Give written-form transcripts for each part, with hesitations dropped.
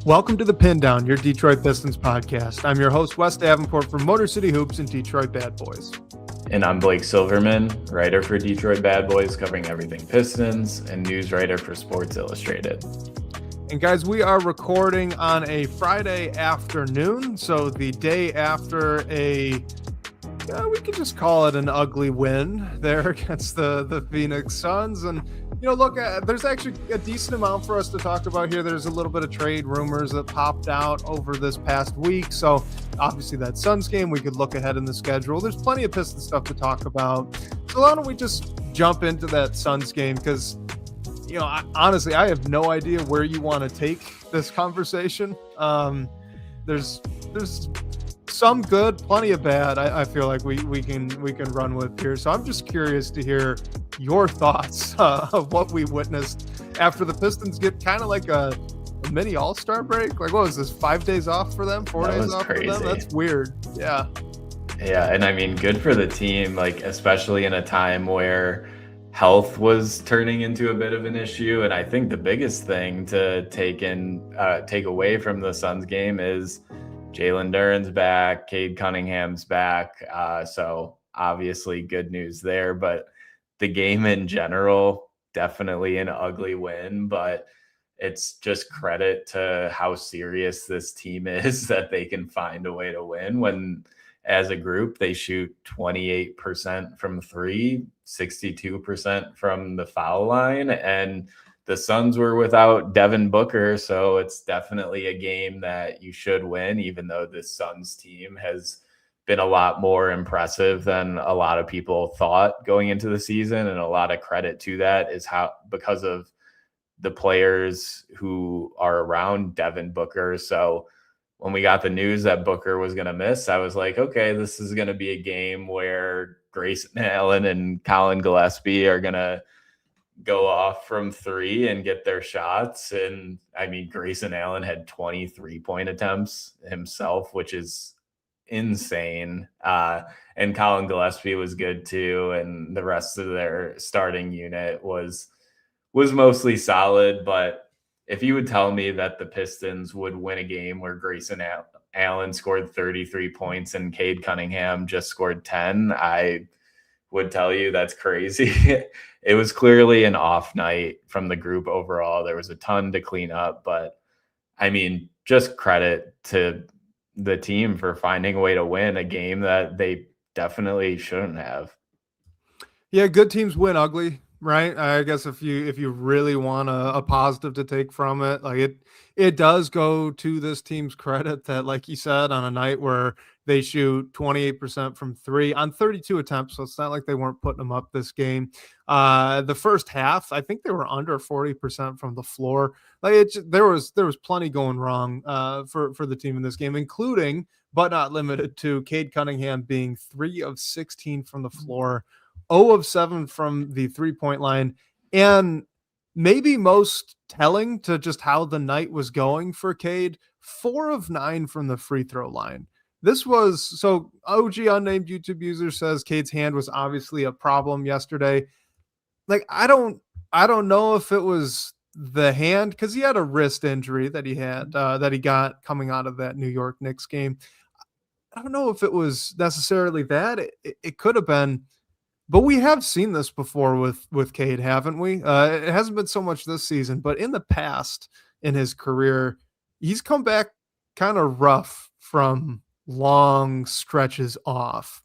Welcome to the Pindown, your Detroit Pistons podcast. I'm your host, Wes Davenport from Motor City Hoops and Detroit Bad Boys. And I'm Blake Silverman, writer for Detroit Bad Boys, covering everything Pistons, and news writer for Sports Illustrated. And guys, we are recording on a Friday afternoon, so the day after we could just call it an ugly win there against the Phoenix Suns. And, look, there's actually a decent amount for us to talk about here. There's a little bit of trade rumors that popped out over this past week. So obviously that Suns game, we could look ahead in the schedule. There's plenty of Pistons stuff to talk about. So why don't we just jump into that Suns game? Because, honestly, I have no idea where you want to take this conversation. There's some good, plenty of bad. I feel like we can run with here. So I'm just curious to hear your thoughts of what we witnessed after the Pistons get kind of like a mini All-Star break. Like, what was this? 5 days off for them? 4 days off crazy. For them? That's weird. Yeah. Yeah, and I mean, good for the team, like especially in a time where health was turning into a bit of an issue. And I think the biggest thing to take away from the Suns game is Jalen Duren's back, Cade Cunningham's back. So obviously good news there, but the game in general, definitely an ugly win, but it's just credit to how serious this team is that they can find a way to win when as a group, they shoot 28% from three, 62% from the foul line, and the Suns were without Devin Booker, so it's definitely a game that you should win, even though this Suns team has been a lot more impressive than a lot of people thought going into the season. And a lot of credit to that is because of the players who are around Devin Booker. So when we got the news that Booker was going to miss, I was like, okay, this is going to be a game where Grayson Allen and Colin Gillespie are going to go off from three and get their shots. And I mean, Grayson Allen had 23-point attempts himself, which is insane. And Colin Gillespie was good too. And the rest of their starting unit was mostly solid. But if you would tell me that the Pistons would win a game where Grayson Allen scored 33 points and Cade Cunningham just scored 10, I would tell you that's crazy. It was clearly an off night from the group overall. There was a ton to clean up, but I mean, just credit to the team for finding a way to win a game that they definitely shouldn't have. Yeah, good teams win ugly, right? I guess if you really want a positive to take from it, like it does go to this team's credit that, like you said, on a night where they shoot 28% from three on 32 attempts, so it's not like they weren't putting them up this game. The first half, I think they were under 40% from the floor. Like there was plenty going wrong for the team in this game, including but not limited to Cade Cunningham being 3 of 16 from the floor, 0 of 7 from the 3-point line, and maybe most telling to just how the night was going for Cade, 4 of 9 from the free throw line. This was, so OG unnamed YouTube user says Cade's hand was obviously a problem yesterday. Like, I don't know if it was the hand, because he had a wrist injury that he had, that he got coming out of that New York Knicks game. I don't know if it was necessarily that. It could have been, but we have seen this before with Cade, haven't we? It hasn't been so much this season, but in the past in his career, he's come back kind of rough from long stretches off.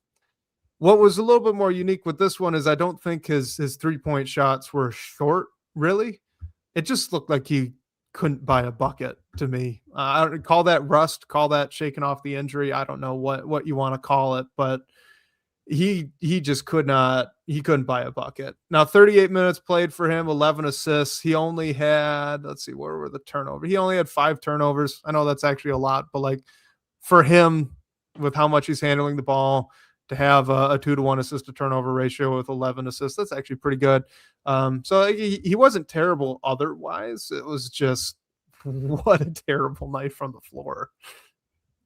What was a little bit more unique with this one is I don't think his 3-point shots were short, really. It just looked like he couldn't buy a bucket to me. I don't call that rust, call that shaking off the injury. I don't know what you want to call it, but he just couldn't buy a bucket. Now, 38 minutes played for him, 11 assists. He only had, let's see, where were the turnovers? He only had 5 turnovers. I know that's actually a lot, but like for him, with how much he's handling the ball, to have a 2-to-1 assist to turnover ratio with 11 assists, that's actually pretty good. So he wasn't terrible otherwise. It was just, what a terrible night from the floor.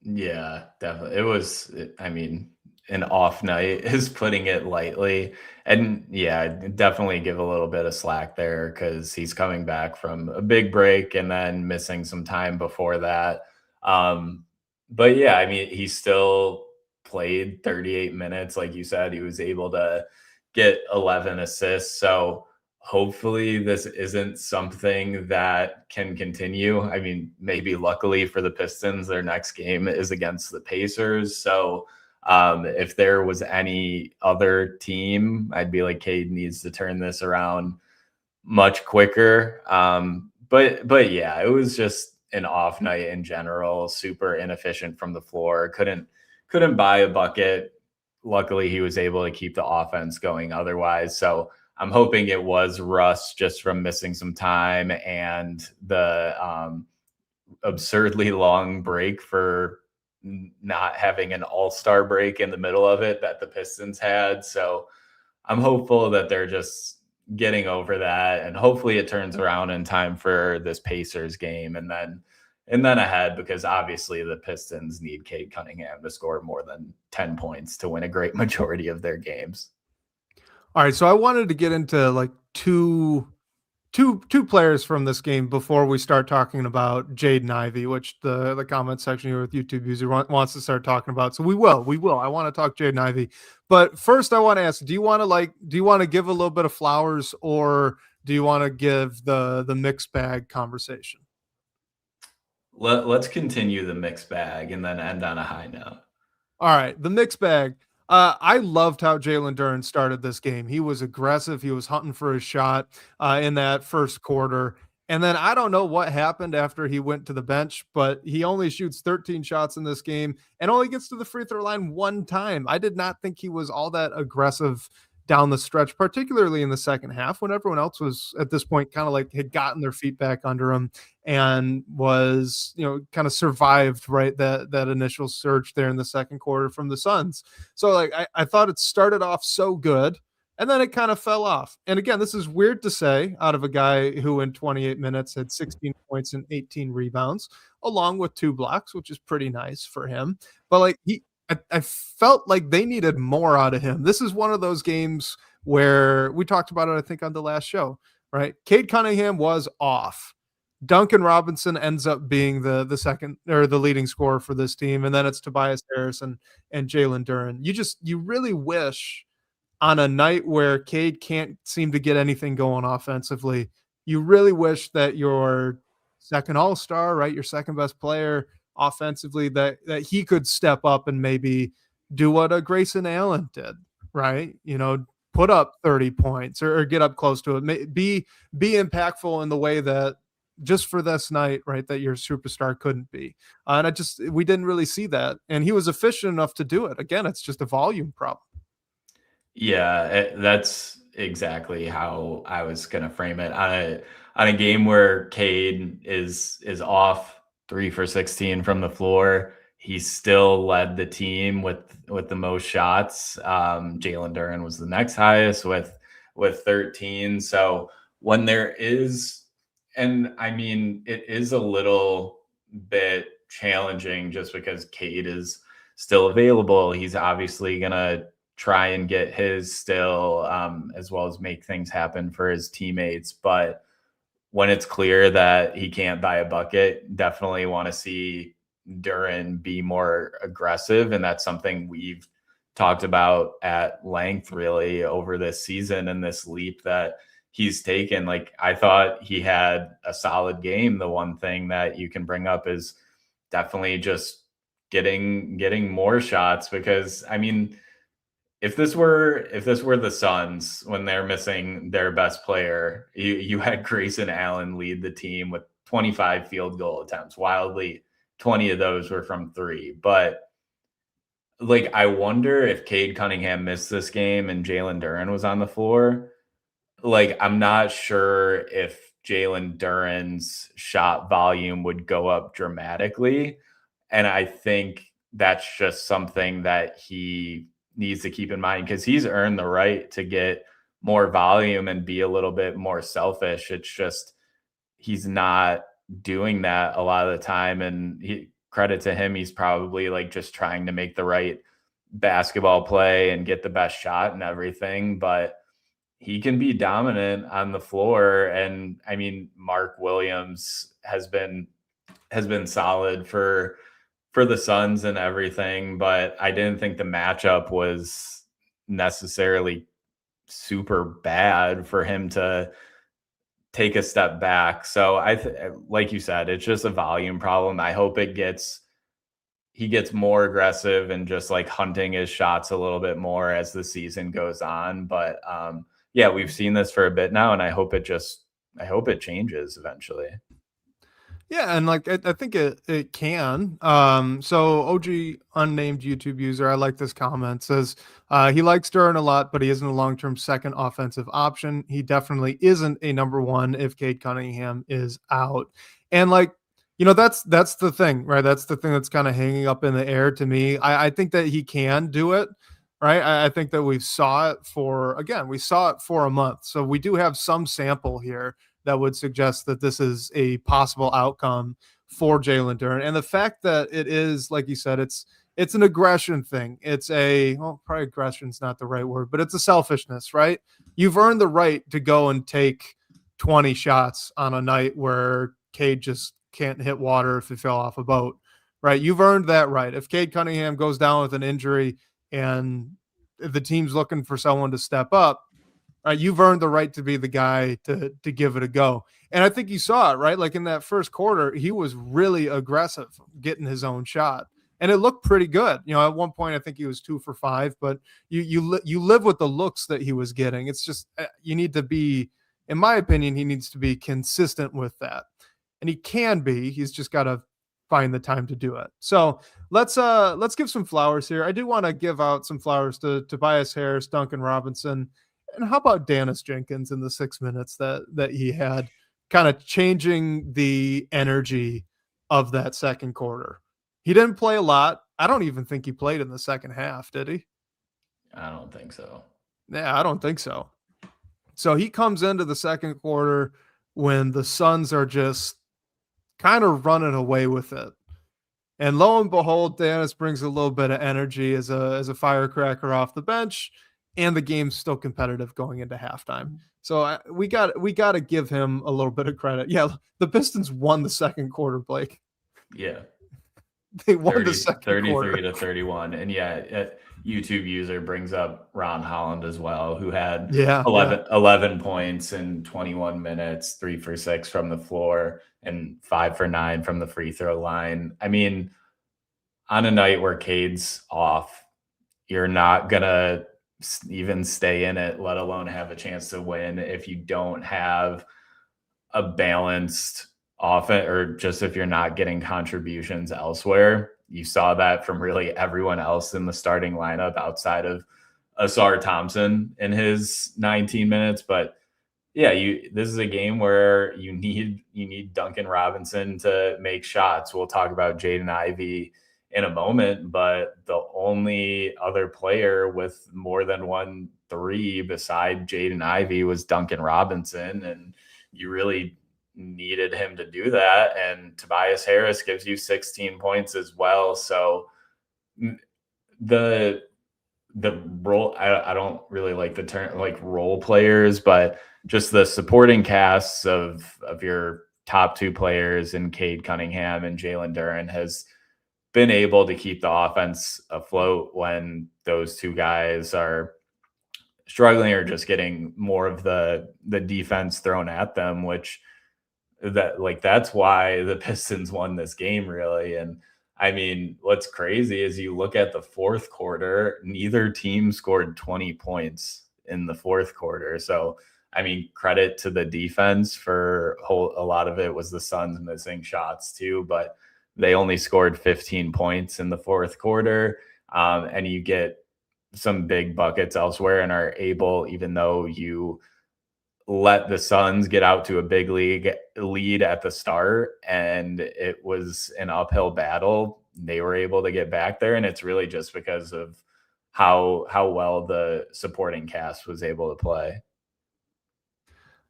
Yeah, definitely. It was, I mean, an off night is putting it lightly. And yeah, definitely give a little bit of slack there because he's coming back from a big break and then missing some time before that. Um, but yeah, I mean, he still played 38 minutes. Like you said, he was able to get 11 assists. So hopefully this isn't something that can continue. I mean, maybe luckily for the Pistons, their next game is against the Pacers. So if there was any other team, I'd be like, Cade needs to turn this around much quicker. But yeah, it was just an off night in general, super inefficient from the floor. Couldn't buy a bucket. Luckily, he was able to keep the offense going otherwise. So I'm hoping it was rust just from missing some time and the absurdly long break for not having an all-star break in the middle of it that the Pistons had. So I'm hopeful that they're just getting over that and hopefully it turns around in time for this Pacers game and then ahead, because obviously the Pistons need Cade Cunningham to score more than 10 points to win a great majority of their games. All right, so I wanted to get into like two players from this game before we start talking about Jaden Ivey, which the comment section here with YouTube user wants to start talking about. So we will. I want to talk Jaden Ivey, but first I want to ask: do you want to give a little bit of flowers, or do you want to give the mixed bag conversation? Let's continue the mixed bag and then end on a high note. All right, the mixed bag. I loved how Jalen Duren started this game. He was aggressive. He was hunting for his shot in that first quarter. And then I don't know what happened after he went to the bench, but he only shoots 13 shots in this game and only gets to the free throw line one time. I did not think he was all that aggressive down the stretch, particularly in the second half when everyone else was at this point kind of like had gotten their feet back under him and was, kind of survived, right, that initial surge there in the second quarter from the Suns. So like I thought it started off so good and then it kind of fell off. And again, this is weird to say out of a guy who in 28 minutes had 16 points and 18 rebounds, along with 2 blocks, which is pretty nice for him. But like I felt like they needed more out of him. This is one of those games where we talked about it, I think, on the last show, right? Cade Cunningham was off. Duncan Robinson ends up being the second or the leading scorer for this team, and then it's Tobias Harris and Jalen Duren. You really wish on a night where Cade can't seem to get anything going offensively, you really wish that your second all-star, right, your second best player offensively, that he could step up and maybe do what a Grayson Allen did, right? Put up 30 points or get up close to it. Be impactful in the way that just for this night, right, that your superstar couldn't be. And we didn't really see that. And he was efficient enough to do it. Again, it's just a volume problem. Yeah, that's exactly how I was gonna frame it. On a game where Cade is off 3 for 16 from the floor, he still led the team with the most shots. Jalen Duren was the next highest with 13. So when there is, and I mean, it is a little bit challenging just because Cade is still available. He's obviously gonna try and get his still, as well as make things happen for his teammates. But when it's clear that he can't buy a bucket, definitely want to see Duren be more aggressive. And that's something we've talked about at length really over this season and this leap that he's taken. Like, I thought he had a solid game. The one thing that you can bring up is definitely just getting more shots, because I mean, if this were the Suns when they're missing their best player, you had Grayson Allen lead the team with 25 field goal attempts. Wildly, 20 of those were from 3. But like, I wonder if Cade Cunningham missed this game and Jalen Duren was on the floor. Like, I'm not sure if Jalen Duren's shot volume would go up dramatically. And I think that's just something that he needs to keep in mind, because he's earned the right to get more volume and be a little bit more selfish. It's just he's not doing that a lot of the time. And credit to him, he's probably like just trying to make the right basketball play and get the best shot and everything, but he can be dominant on the floor. And I mean, Mark Williams has been solid for the Suns and everything, but I didn't think the matchup was necessarily super bad for him to take a step back. So like you said, it's just a volume problem. I hope he gets more aggressive and just like hunting his shots a little bit more as the season goes on. But yeah, we've seen this for a bit now, and I hope it changes eventually. Yeah, and like I think it can. So OG unnamed YouTube user, I like this comment, says he likes Duran a lot, but he isn't a long-term second offensive option. He definitely isn't a number one if Cade Cunningham is out. And like, that's the thing, right? That's the thing that's kind of hanging up in the air to me. I think that he can do it, right? I think that we saw it for a month. So we do have some sample here that would suggest that this is a possible outcome for Jalen Duren. And the fact that it is, like you said, it's an aggression thing. It's probably aggression's not the right word, but it's a selfishness, right? You've earned the right to go and take 20 shots on a night where Cade just can't hit water if he fell off a boat, right? You've earned that right. If Cade Cunningham goes down with an injury and the team's looking for someone to step up, right, you've earned the right to be the guy to give it a go. And I think you saw it, right? Like in that first quarter, he was really aggressive getting his own shot. And it looked pretty good. At one point, I think he was 2 for 5, but you live with the looks that he was getting. It's just, you need to be, in my opinion, he needs to be consistent with that. And he can be, he's just got to find the time to do it. So let's give some flowers here. I do want to give out some flowers to Tobias Harris, Duncan Robinson, and how about Dennis Jenkins in the 6 minutes that he had, kind of changing the energy of that second quarter? He didn't play a lot. I don't even think he played in the second half, did he? I don't think so. Yeah, I don't think so. So he comes into the second quarter when the Suns are just kind of running away with it. And lo and behold, Dennis brings a little bit of energy as a firecracker off the bench, and the game's still competitive going into halftime. So we got to give him a little bit of credit. Yeah, the Pistons won the second quarter, Blake. Yeah. They won the second 33 quarter. to 31. And yeah, YouTube user brings up Ron Holland as well, who had 11 points in 21 minutes, 3 for 6 from the floor, and 5 for 9 from the free throw line. I mean, on a night where Cade's off, you're not going to even stay in it, let alone have a chance to win, if you don't have a balanced offense, or just if you're not getting contributions elsewhere. You saw that from really everyone else in the starting lineup outside of Asar Thompson in his 19 minutes. But yeah, this is a game where you need Duncan Robinson to make shots. We'll talk about Jaden Ivey in a moment, but the only other player with more than 1 3 beside Jaden Ivey was Duncan Robinson, and you really needed him to do that. And Tobias Harris gives you 16 points as well. So the role, I don't really like the term like role players, but just the supporting casts of your top 2 players in Cade Cunningham and Jalen Duren has been able to keep the offense afloat when those 2 guys are struggling or just getting more of the defense thrown at them, which that's why the Pistons won this game, really. And I mean, what's crazy is you look at the fourth quarter, neither team scored 20 points in the fourth quarter. So, I mean, credit to the defense for a lot of it was the Suns missing shots too, but they only scored 15 points in the fourth quarter. And you get some big buckets elsewhere and are able, even though you let the Suns get out to a big lead at the start and it was an uphill battle, they were able to get back there. And it's really just because of how well the supporting cast was able to play.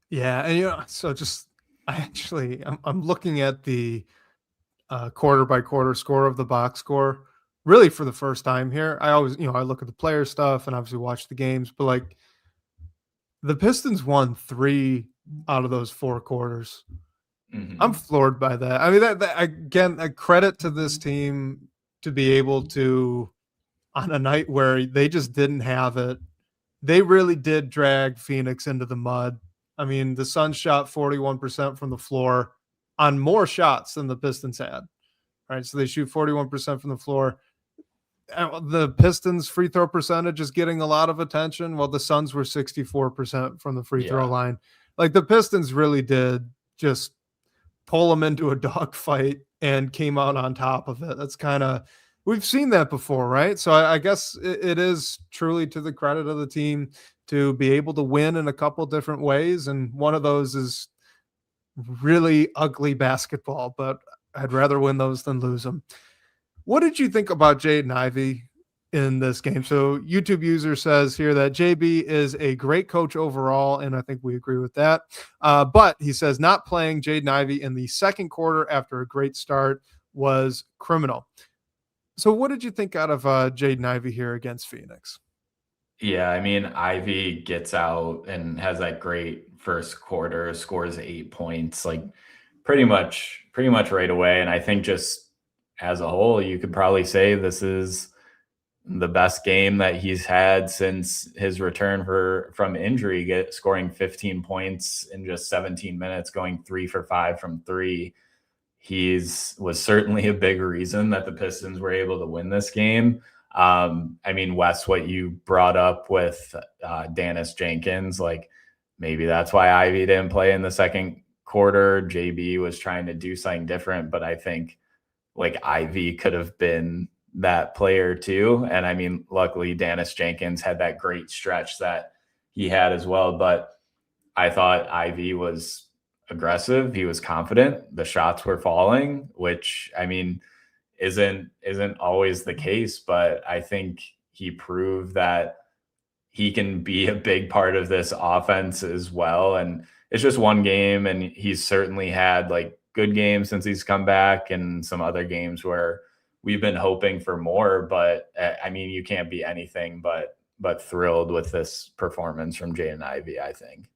Yeah. And, so just, I'm looking at the quarter by quarter score of the box score. really for the first time here. I always, I look at the player stuff and obviously watch the games, but like the Pistons won 3 out of those 4 quarters. I'm Mhm. floored by that. I mean, that again, a credit to this team to be able to, on a night where they just didn't have it, they really did drag Phoenix into the mud. I mean, the Suns shot 41% from the floor on more shots than the Pistons had, right? So they shoot 41% from the floor. The Pistons free throw percentage is getting a lot of attention, while the Suns were 64% from the free throw Yeah. line. Like the Pistons really did just pull them into a dogfight and came out on top of it. That's kind of, we've seen that before, right? So I guess it is truly to the credit of the team to be able to win in a couple different ways. And one of those is really ugly basketball, but I'd rather win those than lose them. What did you think about Jaden Ivey in this game? So YouTube user says here that JB is a great coach overall, and I think we agree with that. But he says not playing Jaden Ivey in the second quarter after a great start was criminal. So what did you think out of Jaden Ivey here against Phoenix? Yeah, I mean, Ivy gets out and has that great first quarter, scores 8 points, like pretty much right away. And I think just as a whole, you could probably say this is the best game that he's had since his return from injury, scoring 15 points in just 17 minutes, going 3 for 5 from three. Was certainly a big reason that the Pistons were able to win this game. I mean, Wes, what you brought up with Dennis Jenkins, like maybe that's why Ivy didn't play in the second quarter. JB was trying to do something different, but I think like Ivy could have been that player too. And I mean, luckily Dennis Jenkins had that great stretch that he had as well. But I thought Ivy was aggressive. He was confident. The shots were falling, which I mean isn't always the case, but I think he proved that he can be a big part of this offense as well. And it's just one game, and he's certainly had like good games since he's come back, and some other games where we've been hoping for more. But I mean, you can't be anything but thrilled with this performance from Jaden Ivey, I think.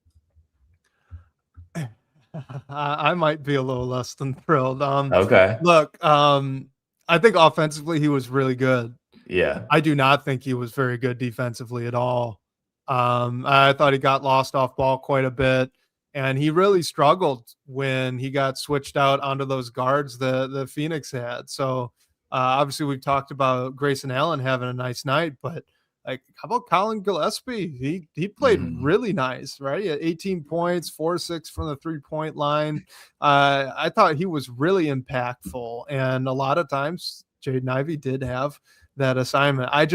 I might be a little less than thrilled. Okay. Look, I think offensively he was really good. Yeah. I do not think he was very good defensively at all. I thought he got lost off ball quite a bit, and he really struggled when he got switched out onto those guards the Phoenix had. So obviously we've talked about Grayson Allen having a nice night, but like how about Colin Gillespie? He played really nice, right? He had 18 points, 4-6 from the 3-point line. I thought he was really impactful, and a lot of times Jaden Ivey did have that assignment. I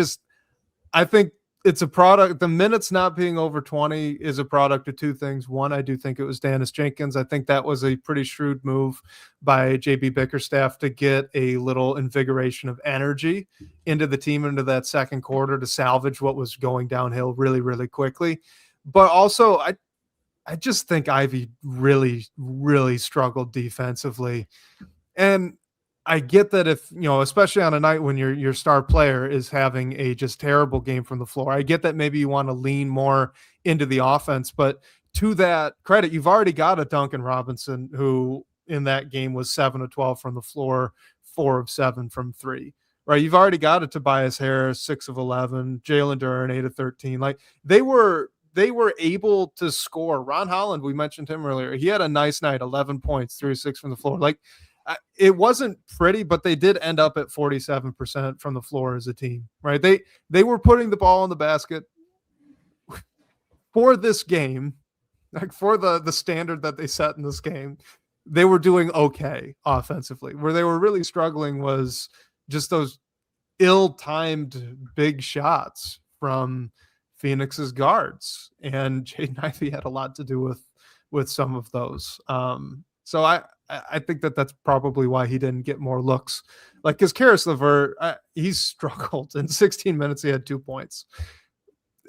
think it's a product. The minutes not being over 20 is a product of two things. One, I do think it was Dennis Jenkins. I think that was a pretty shrewd move by JB Bickerstaff to get a little invigoration of energy into the team into that second quarter to salvage what was going downhill really, really quickly. But also, I just think Ivy really, really struggled defensively. And I get that if, especially on a night when your star player is having a just terrible game from the floor, I get that maybe you want to lean more into the offense, but to that credit, you've already got a Duncan Robinson who in that game was 7 of 12 from the floor, 4 of 7 from three, right? You've already got a Tobias Harris, 6 of 11, Jalen Duren, 8 of 13. Like they were able to score. Ron Holland, we mentioned him earlier. He had a nice night, 11 points, 3 of 6 from the floor. Like, it wasn't pretty, but they did end up at 47% from the floor as a team, right? They were putting the ball in the basket for this game, like for the standard that they set in this game. They were doing okay offensively. Where they were really struggling was just those ill-timed big shots from Phoenix's guards, and Jaden Ivey had a lot to do with some of those. So I think that's probably why he didn't get more looks. Like, because Karis LeVert, he's struggled. In 16 minutes, he had 2 points.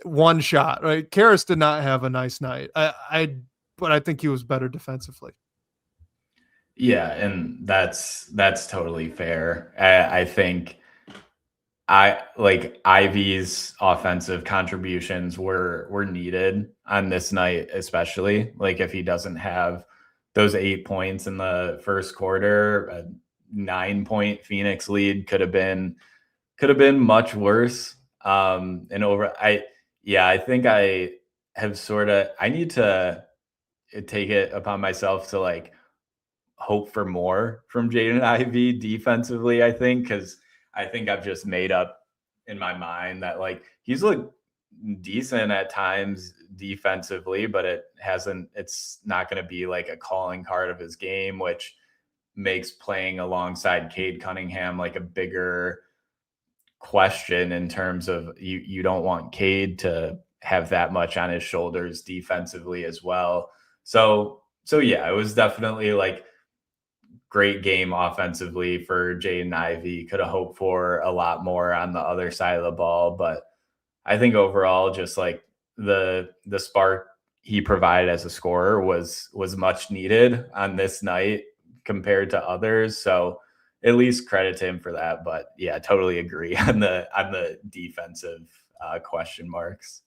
One shot, right? Karis did not have a nice night. But I think he was better defensively. Yeah, and that's totally fair. I think Ivy's offensive contributions were needed on this night, especially like if he doesn't have those 8 points in the first quarter, a 9-point Phoenix lead could have been much worse. And I think I have I need to take it upon myself to like hope for more from Jaden Ivey defensively, I think, because I think I've just made up in my mind that like he's looked decent at times defensively, but it's not going to be like a calling card of his game, which makes playing alongside Cade Cunningham like a bigger question in terms of you don't want Cade to have that much on his shoulders defensively as well. So yeah, it was definitely like great game offensively for Jaden Ivey. Could have hoped for a lot more on the other side of the ball, but I think overall, just like the spark he provided as a scorer was much needed on this night compared to others. So at least credit to him for that. But yeah, totally agree on the defensive question marks.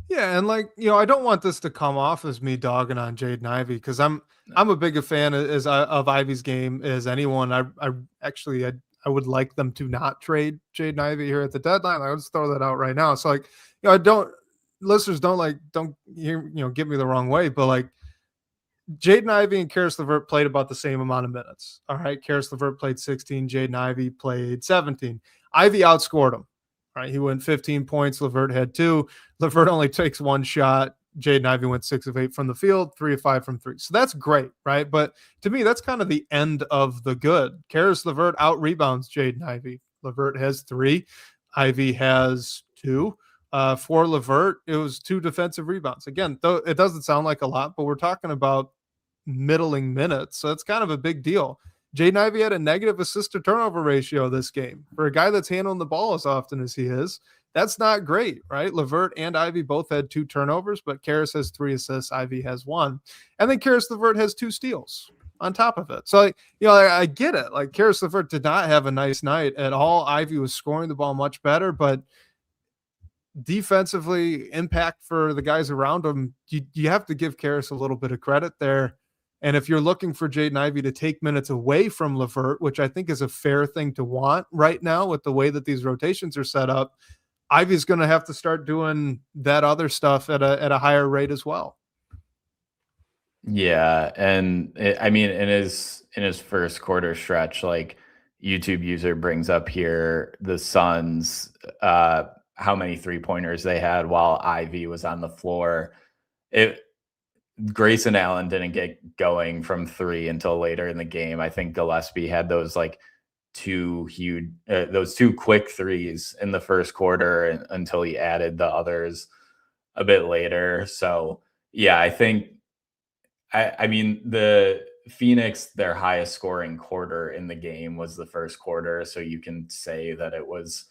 Yeah, and like, I don't want this to come off as me dogging on Jaden Ivey because I'm a big a fan of Ivey's game as anyone. I would like them to not trade Jaden Ivey here at the deadline. I would just throw that out right now. So like, listeners don't hear, get me the wrong way, but like Jaden Ivey and Karis LeVert played about the same amount of minutes. All right. Karis LeVert played 16. Jaden Ivey played 17. Ivey outscored him. Right. He went 15 points. LeVert had 2. LeVert only takes 1 shot. Jaden Ivey went 6 of 8 from the field, 3 of 5 from 3. So that's great. Right. But to me, that's kind of the end of the good. Karis LeVert out rebounds Jaden Ivey. LeVert has 3. Ivey has 2. For LeVert, it was 2 defensive rebounds. Again, though it doesn't sound like a lot, but we're talking about middling minutes. So it's kind of a big deal. Jaden Ivey had a negative assist to turnover ratio this game. For a guy that's handling the ball as often as he is, that's not great, right? LeVert and Ivey both had 2 turnovers, but Karis has 3 assists, Ivey has 1. And then Karis LeVert has 2 steals on top of it. So, I get it. Like, Karis LeVert did not have a nice night at all. Ivey was scoring the ball much better, but defensively, impact for the guys around him, you have to give Karis a little bit of credit there. And if you're looking for Jaden Ivey to take minutes away from LeVert, which I think is a fair thing to want right now with the way that these rotations are set up, Ivey's going to have to start doing that other stuff at a higher rate as well. Yeah, and in his first quarter stretch, like YouTube user brings up here, the Suns, how many 3-pointers they had while Ivey was on the floor. Grayson Allen didn't get going from 3 until later in the game. I think Gillespie had those like 2 quick threes in the first quarter until he added the others a bit later. So yeah, I think, the Phoenix, their highest scoring quarter in the game was the first quarter. So you can say that it was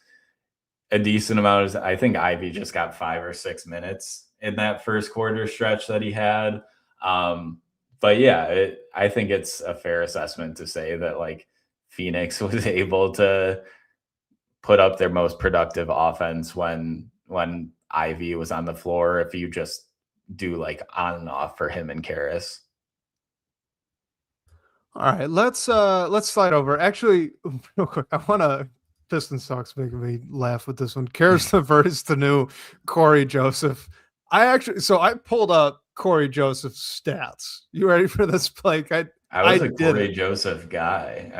a decent amount. I think Ivey just got 5 or 6 minutes in that first quarter stretch that he had. But yeah, I think it's a fair assessment to say that like Phoenix was able to put up their most productive offense when Ivey was on the floor, if you just do like on and off for him and Karis. All right, let's slide over. Actually, real quick, I want to Pistons talks making me laugh with this one. Karis LeVert is the new Corey Joseph. I pulled up Corey Joseph's stats. You ready for this, Blake? I was a Corey Joseph guy.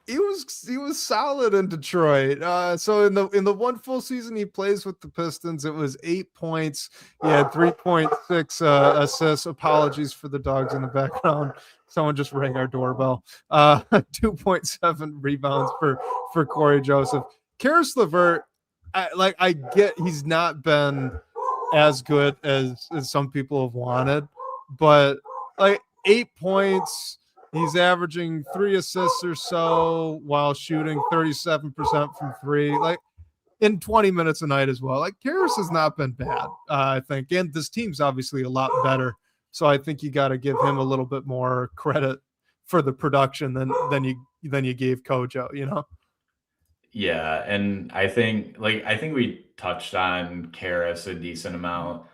He was solid in Detroit. So in the one full season he plays with the Pistons, it was 8 points. He had 3.6 assists. Apologies for the dogs in the background. Someone just rang our doorbell. 2.7 rebounds for Corey Joseph. Karis LeVert, I get he's not been as good as some people have wanted, but like 8 points, he's averaging 3 assists or so while shooting 37% from 3, like in 20 minutes a night as well. Like Karis has not been bad, I think, and this team's obviously a lot better. So I think you got to give him a little bit more credit for the production than you gave Kojo, Yeah, and I think we touched on Karras a decent amount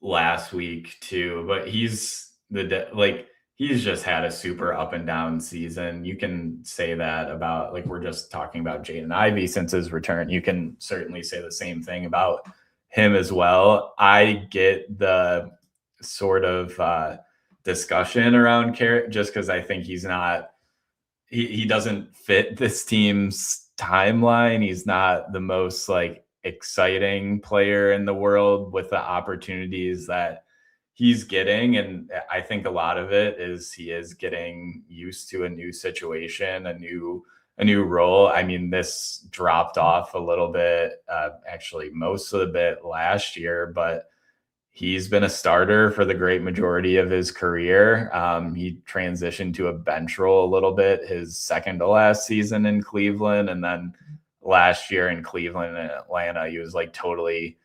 last week too, but he's just had a super up and down season. You can say that about, like, we're just talking about Jaden Ivey since his return. You can certainly say the same thing about him as well. I get the sort of discussion around Carrot just because I think he doesn't fit this team's timeline. He's not the most like exciting player in the world with the opportunities that he's getting. And I think a lot of it is he is getting used to a new situation, a new role. I mean, this dropped off a little bit, actually most of the bit last year, but he's been a starter for the great majority of his career. He transitioned to a bench role a little bit his second to last season in Cleveland. And then last year in Cleveland and Atlanta, he was like totally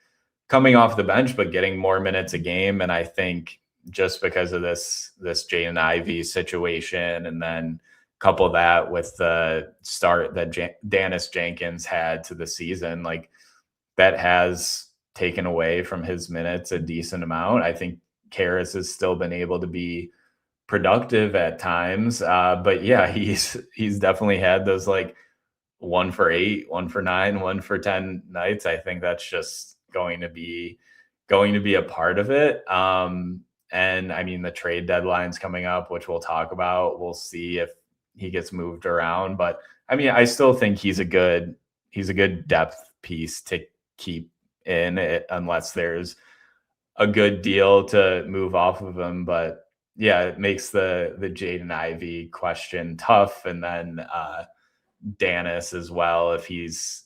coming off the bench, but getting more minutes a game. And I think just because of this Jaden Ivey situation, and then couple that with the start that Dennis Jenkins had to the season, like that has taken away from his minutes a decent amount. I think Karras has still been able to be productive at times. But yeah, he's definitely had those like 1 for 8, 1 for 9, 1 for 10 nights. I think that's just going to be a part of it. And I mean, the trade deadline's coming up, which we'll talk about. We'll see if he gets moved around. But I mean, I still think he's a good depth piece to keep in it unless there's a good deal to move off of him. But yeah, it makes the Jaden Ivey question tough. And then Dennis as well, if he's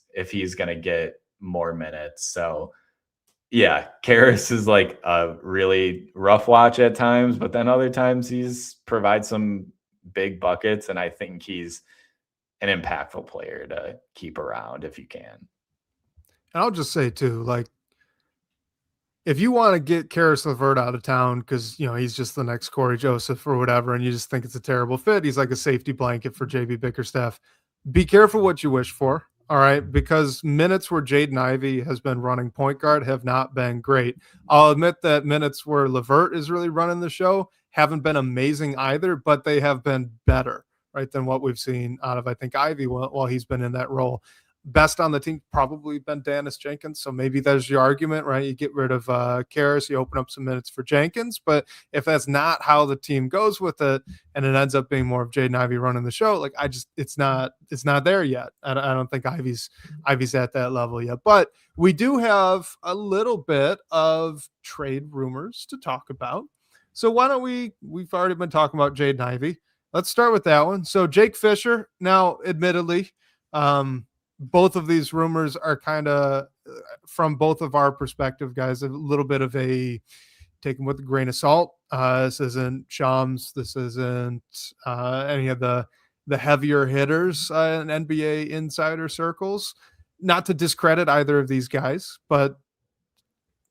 going to get more minutes. So yeah, Karras is like a really rough watch at times, but then other times he's provides some big buckets. And I think he's an impactful player to keep around if you can. And I'll just say too, like, if you want to get Karis LeVert out of town because he's just the next Corey Joseph or whatever, and you just think it's a terrible fit, he's like a safety blanket for JB Bickerstaff. Be careful what you wish for, all right? Because minutes where Jaden Ivey has been running point guard have not been great. I'll admit that minutes where LeVert is really running the show haven't been amazing either, but they have been better, right, than what we've seen out of, I think, Ivey while he's been in that role. Best on the team probably been Dennis Jenkins, so maybe there's your argument, right? You get rid of Karras, you open up some minutes for Jenkins, but if that's not how the team goes with it, and it ends up being more of Jaden Ivey running the show, like it's not there yet. I don't think Ivey's at that level yet, but we do have a little bit of trade rumors to talk about. So why don't we've already been talking about Jaden Ivey. Let's start with that one. So Jake Fisher, now admittedly, both of these rumors are kind of from both of our perspective, guys, a little bit of a take them with a grain of salt. This isn't Shams. This isn't any of the heavier hitters in NBA insider circles. Not to discredit either of these guys, but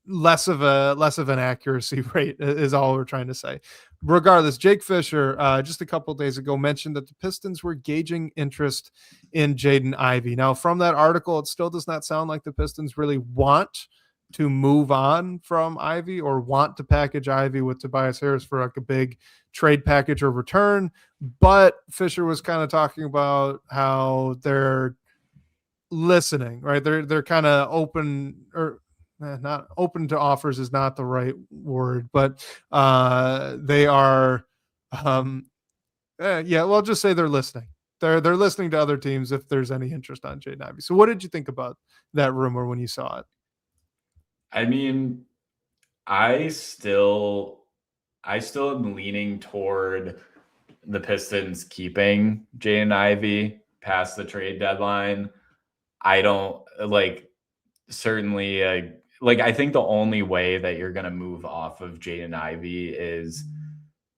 less of an accuracy rate is all we're trying to say. Regardless, Jake Fisher just a couple of days ago mentioned that the Pistons were gauging interest in Jaden Ivey. Now, from that article, it still does not sound like the Pistons really want to move on from Ivey or want to package Ivey with Tobias Harris for like a big trade package or return. But Fisher was kind of talking about how they're listening, right? They're kind of open, or not open to offers is not the right word, but they are, well, just say they're listening. They're listening to other teams if there's any interest on Jaden Ivey. So what did you think about that rumor when you saw it? I mean, I still am leaning toward the Pistons keeping Jaden Ivey past the trade deadline. I don't certainly I think the only way that you're going to move off of Jaden Ivey is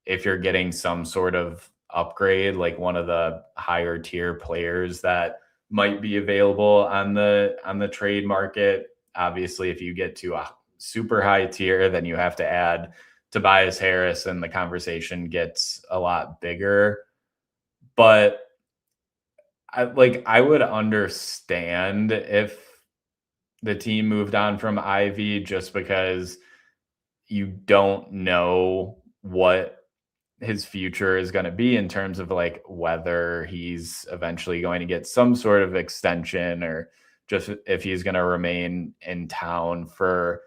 if you're getting some sort of upgrade, like one of the higher tier players that might be available on the trade market. Obviously, if you get to a super high tier, then you have to add Tobias Harris and the conversation gets a lot bigger. But I would understand if the team moved on from Ivy just because you don't know what his future is going to be in terms of like whether he's eventually going to get some sort of extension or just if he's going to remain in town for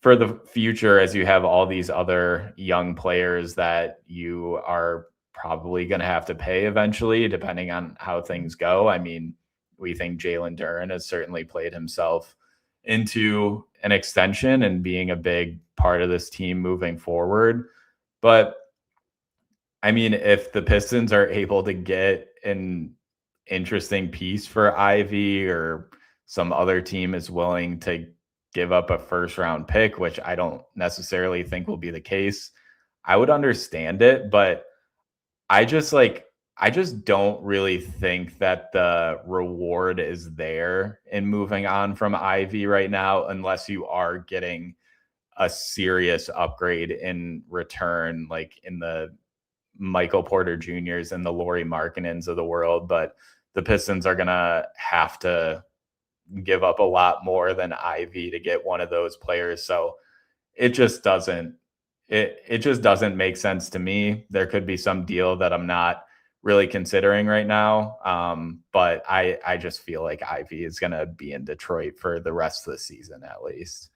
the future, as you have all these other young players that you are probably going to have to pay eventually, depending on how things go. I mean, we think Jalen Duren has certainly played himself into an extension and being a big part of this team moving forward. But I mean, if the Pistons are able to get an interesting piece for Ivy or some other team is willing to give up a first round pick, which I don't necessarily think will be the case, I would understand it. But I just don't really think that the reward is there in moving on from Ivy right now, unless you are getting a serious upgrade in return, like in the Michael Porter Juniors and the Lauri Markkanens of the world. But the Pistons are going to have to give up a lot more than Ivy to get one of those players. So it just doesn't, it just doesn't make sense to me. There could be some deal that I'm not really considering right now. But I just feel like Ivy is going to be in Detroit for the rest of the season, at least.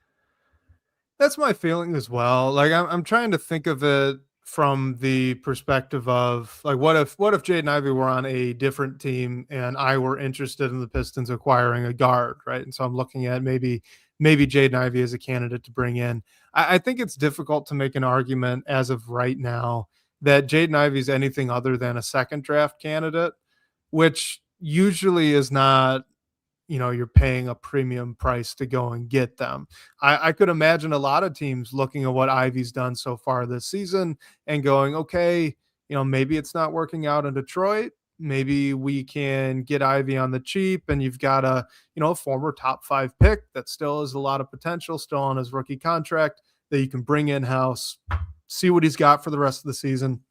That's my feeling as well. Like I'm trying to think of it from the perspective of like what if Jaden Ivey were on a different team and I were interested in the Pistons acquiring a guard, right? And so I'm looking at maybe Jaden Ivey as a candidate to bring in. I think it's difficult to make an argument as of right now that Jaden Ivey is anything other than a second draft candidate, which usually is not, you're paying a premium price to go and get them. I could imagine a lot of teams looking at what Ivy's done so far this season and going, okay, maybe it's not working out in Detroit. Maybe we can get Ivy on the cheap, and you've got a former top 5 pick that still has a lot of potential, still on his rookie contract that you can bring in house, see what he's got for the rest of the season,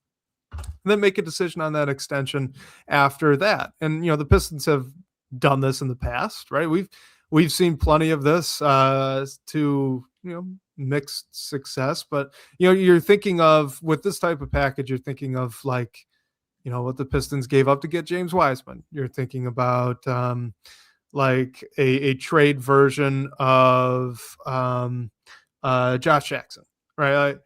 and then make a decision on that extension after that. And the Pistons have done this in the past, right? We've seen plenty of this to mixed success, but you're thinking of, with this type of package, you're thinking of like what the Pistons gave up to get James Wiseman. You're thinking about like a trade version of Josh Jackson, right?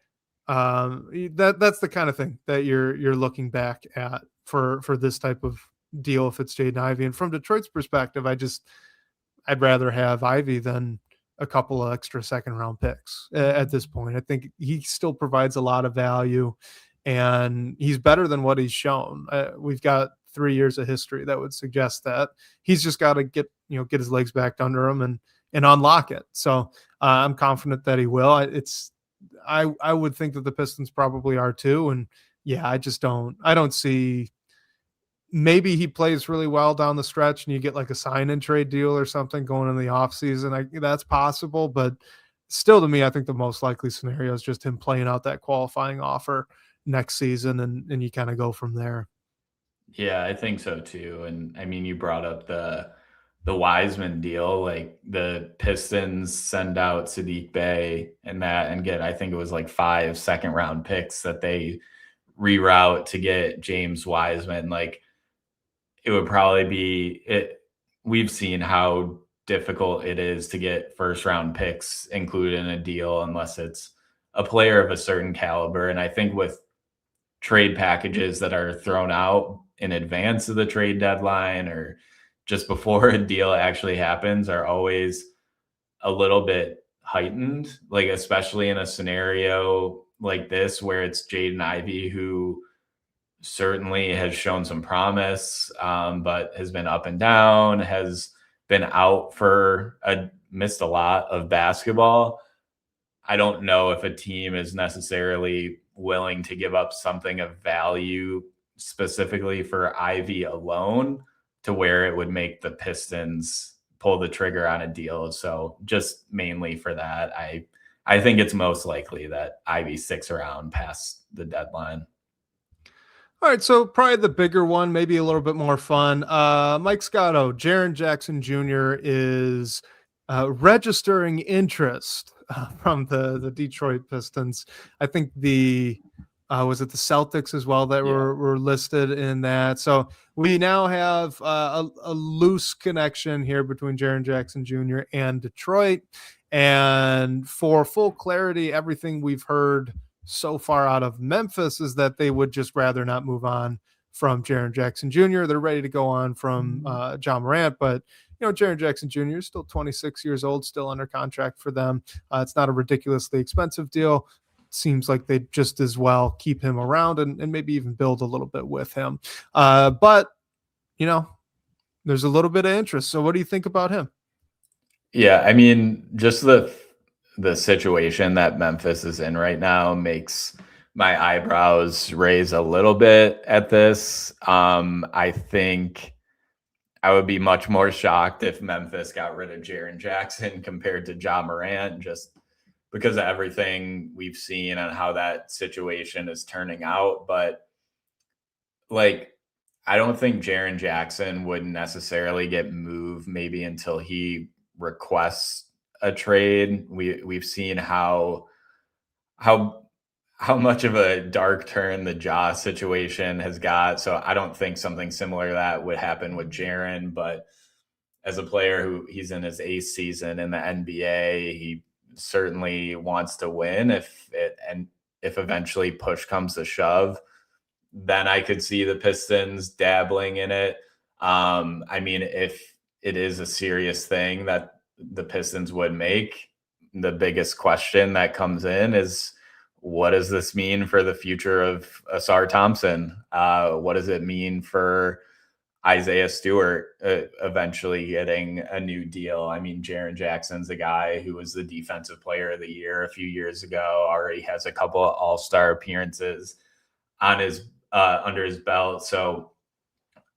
That's the kind of thing that you're looking back at for this type of deal if it's Jaden Ivey. And from Detroit's perspective, I'd rather have Ivy than a couple of extra second round picks at this point. I think he still provides a lot of value and he's better than what he's shown. We've got 3 years of history that would suggest that. He's just got to get his legs back under him and unlock it. So I'm confident that he will. I would think that the Pistons probably are too. And yeah, I don't see. Maybe he plays really well down the stretch and you get like a sign and trade deal or something going in the offseason. That's possible, but still, to me, I think the most likely scenario is just him playing out that qualifying offer next season and you kind of go from there. Yeah, I think so too. And I mean, you brought up the Wiseman deal. Like the Pistons send out Sadiq Bey and get, I think it was like 5 second round picks that they reroute to get James Wiseman. Like, it would probably be it. We've seen how difficult it is to get first round picks included in a deal unless it's a player of a certain caliber. And I think with trade packages that are thrown out in advance of the trade deadline or just before a deal actually happens are always a little bit heightened, like especially in a scenario like this where it's Jaden Ivey, who certainly has shown some promise, but has been up and down, has been out missed a lot of basketball. I don't know if a team is necessarily willing to give up something of value specifically for Ivy alone to where it would make the Pistons pull the trigger on a deal. So just mainly for that, I think it's most likely that Ivy sticks around past the deadline. All right, so probably the bigger one, maybe a little bit more fun. Mike Scotto, Jaren Jackson Jr. is registering interest from the Detroit Pistons. I think was it the Celtics as well that were listed in that. So we now have a loose connection here between Jaren Jackson Jr. and Detroit. And for full clarity, everything we've heard so far out of Memphis is that they would just rather not move on from Jaren Jackson Jr. They're ready to go on from John Morant, but Jaren Jackson Jr. is still 26 years old, still under contract for them. It's not a ridiculously expensive deal. Seems like they just as well keep him around and maybe even build a little bit with him. But there's a little bit of interest. So what do you think about him? Yeah, I mean, just the situation that Memphis is in right now makes my eyebrows raise a little bit at this. I think I would be much more shocked if Memphis got rid of Jaren Jackson compared to Ja Morant, just because of everything we've seen and how that situation is turning out. But I don't think Jaren Jackson would necessarily get moved maybe until he requests a trade. We've seen how much of a dark turn the Ja situation has got. So I don't think something similar to that would happen with Jaren. But as a player who he's in his 8th season in the NBA, he certainly wants to win. If eventually push comes to shove, then I could see the Pistons dabbling in it. I mean, if it is a serious thing that the Pistons would make, the biggest question that comes in is, what does this mean for the future of Asar Thompson? What does it mean for Isaiah Stewart eventually getting a new deal? I mean, Jaren Jackson's a guy who was the defensive player of the year a few years ago, already has a couple of all-star appearances on his under his belt. So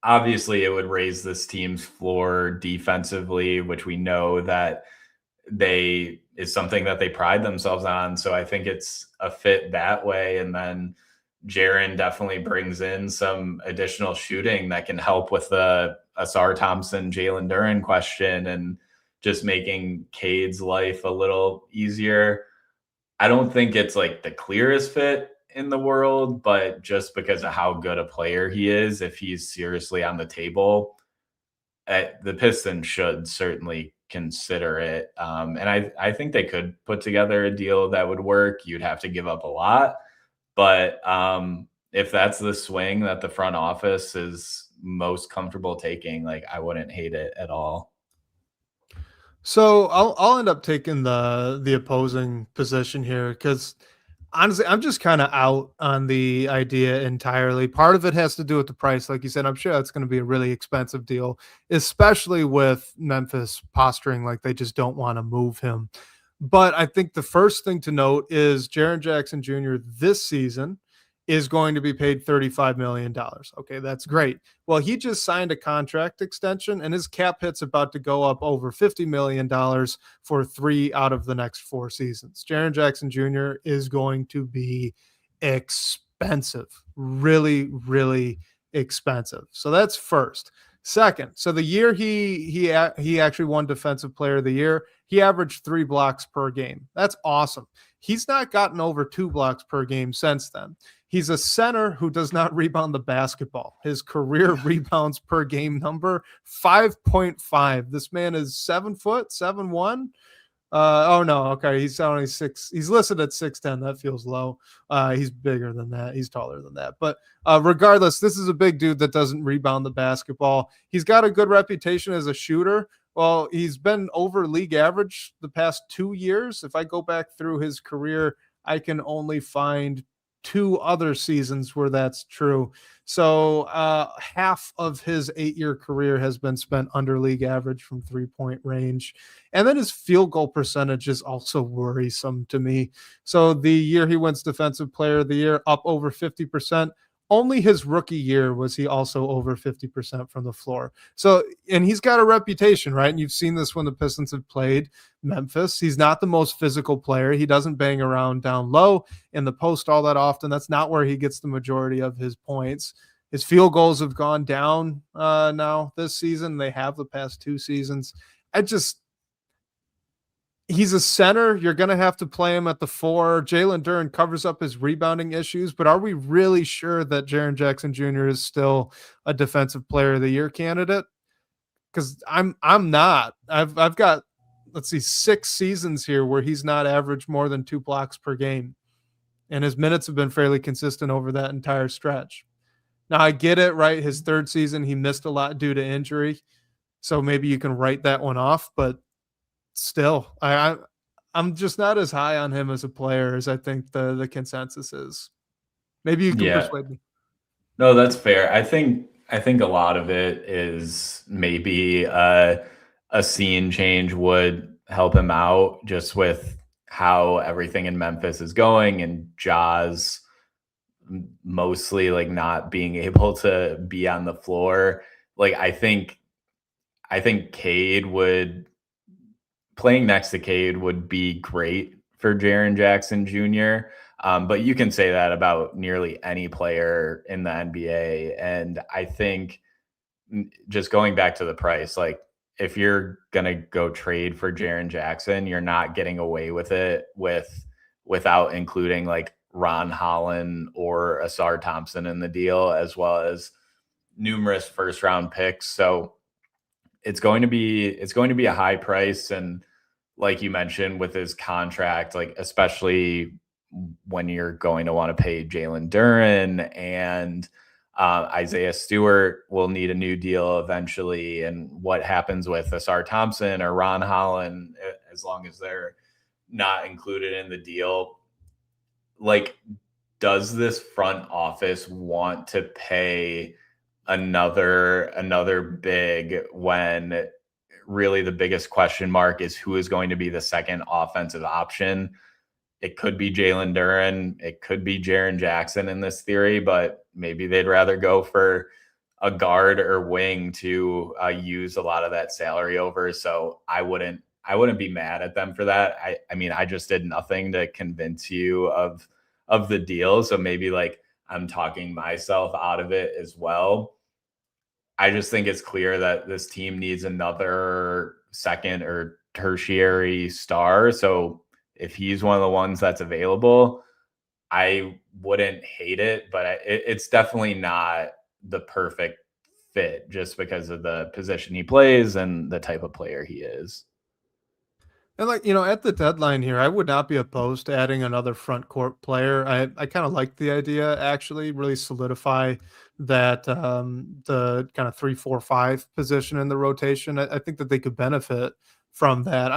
obviously it would raise this team's floor defensively, which we know that is something that they pride themselves on. So I think it's a fit that way. And then Jaren definitely brings in some additional shooting that can help with the Asar Thompson, Jalen Duren question and just making Cade's life a little easier. I don't think it's the clearest fit in the world, but just because of how good a player he is, if he's seriously on the table, the Pistons should certainly consider it. And I think they could put together a deal that would work. You'd have to give up a lot, but if that's the swing that the front office is most comfortable taking, I wouldn't hate it at all. So I'll end up taking the opposing position here because honestly, I'm just kind of out on the idea entirely. Part of it has to do with the price. Like you said, I'm sure that's going to be a really expensive deal, especially with Memphis posturing like they just don't want to move him. But I think the first thing to note is Jaren Jackson Jr. this season is going to be paid $35 million. Okay, that's great. Well, he just signed a contract extension and his cap hit's about to go up over $50 million for 3 out of the next 4 seasons. Jaren Jackson Jr. is going to be expensive, really, really expensive. So that's first. Second, so the year he actually won Defensive Player of the Year, he averaged 3 blocks per game. That's awesome. He's not gotten over 2 blocks per game since then. He's a center who does not rebound the basketball. His career rebounds per game number, 5.5. This man is 7 foot, 7'1". Oh no, okay. He's only 6. He's listed at 6'10". That feels low. He's bigger than that. He's taller than that. But regardless, this is a big dude that doesn't rebound the basketball. He's got a good reputation as a shooter. Well, he's been over league average the past 2 years. If I go back through his career, I can only find 2 other seasons where that's true. So half of his 8-year career has been spent under league average from 3-point range. And then his field goal percentage is also worrisome to me. So the year he wins Defensive Player of the Year, up over 50%. only his rookie year was he also over 50% from the floor. So, and he's got a reputation, right? And you've seen this when the Pistons have played Memphis. He's not the most physical player. He doesn't bang around down low in the post all that often. That's not where he gets the majority of his points. His field goals have gone down now this season. They have the past 2 seasons. He's a center. You're going to have to play him at the 4. Jalen Duren covers up his rebounding issues, but are we really sure that Jaren Jackson Jr. is still a defensive player of the year candidate? Because I'm not. I've got, let's see, 6 seasons here where he's not averaged more than 2 blocks per game. And his minutes have been fairly consistent over that entire stretch. Now I get it, right? His 3rd season, he missed a lot due to injury. So maybe you can write that one off, but still, I'm just not as high on him as a player as I think the consensus is. Maybe you can persuade me. No, that's fair. I think a lot of it is maybe a scene change would help him out, just with how everything in Memphis is going, and Ja's mostly like not being able to be on the floor. Like I think Cade would, playing next to Cade would be great for Jaren Jackson Jr. But you can say that about nearly any player in the NBA. And I think, just going back to the price, like if you're going to go trade for Jaren Jackson, you're not getting away with it without including like Ron Holland or Asar Thompson in the deal, as well as numerous first round picks. So it's going to be a high price. And like you mentioned with his contract, like especially when you're going to want to pay Jalen Duren, and Isaiah Stewart will need a new deal eventually. And what happens with Asar Thompson or Ron Holland, as long as they're not included in the deal, like, does this front office want to pay another big, when really the biggest question mark is who is going to be the second offensive option? It could be Jalen Duren, it could be Jaren Jackson in this theory, but maybe they'd rather go for a guard or wing to use a lot of that salary over. So I wouldn't be mad at them for that. I mean, I just did nothing to convince you of the deal. So maybe like I'm talking myself out of it as well. I just think it's clear that this team needs another second or tertiary star. So if he's one of the ones that's available, I wouldn't hate it, but it's definitely not the perfect fit just because of the position he plays and the type of player he is. And like, at the deadline here, I would not be opposed to adding another front court player. I kind of like the idea, actually, really solidify that the kind of 3-4-5 position in the rotation. I think that they could benefit from that.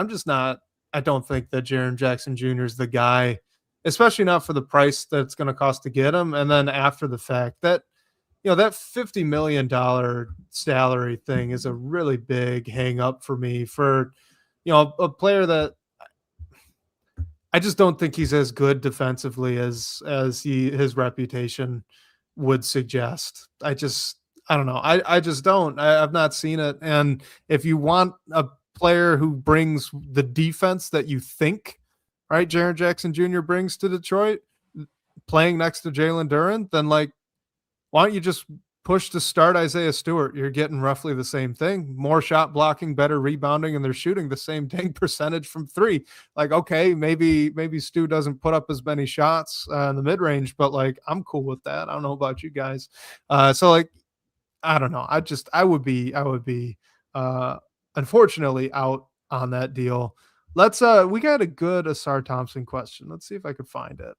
I don't think that Jaren Jackson Jr. is the guy, especially not for the price that's going to cost to get him. And then after the fact that, that $50 million salary thing is a really big hang up for me for, a player that I just don't think he's as good defensively as his reputation would suggest. I don't know. I just don't. I've not seen it. And if you want a player who brings the defense that you think, right, Jaren Jackson Jr. brings to Detroit, playing next to Jalen Duren, then like, why don't you just push to start Isaiah Stewart? You're getting roughly the same thing. More shot blocking, better rebounding, and they're shooting the same dang percentage from 3. Like, okay, maybe Stu doesn't put up as many shots in the mid-range, but like, I'm cool with that. I don't know about you guys. So like, I don't know. I would be unfortunately out on that deal. Let's we got a good Asar Thompson question. Let's see if I could find it.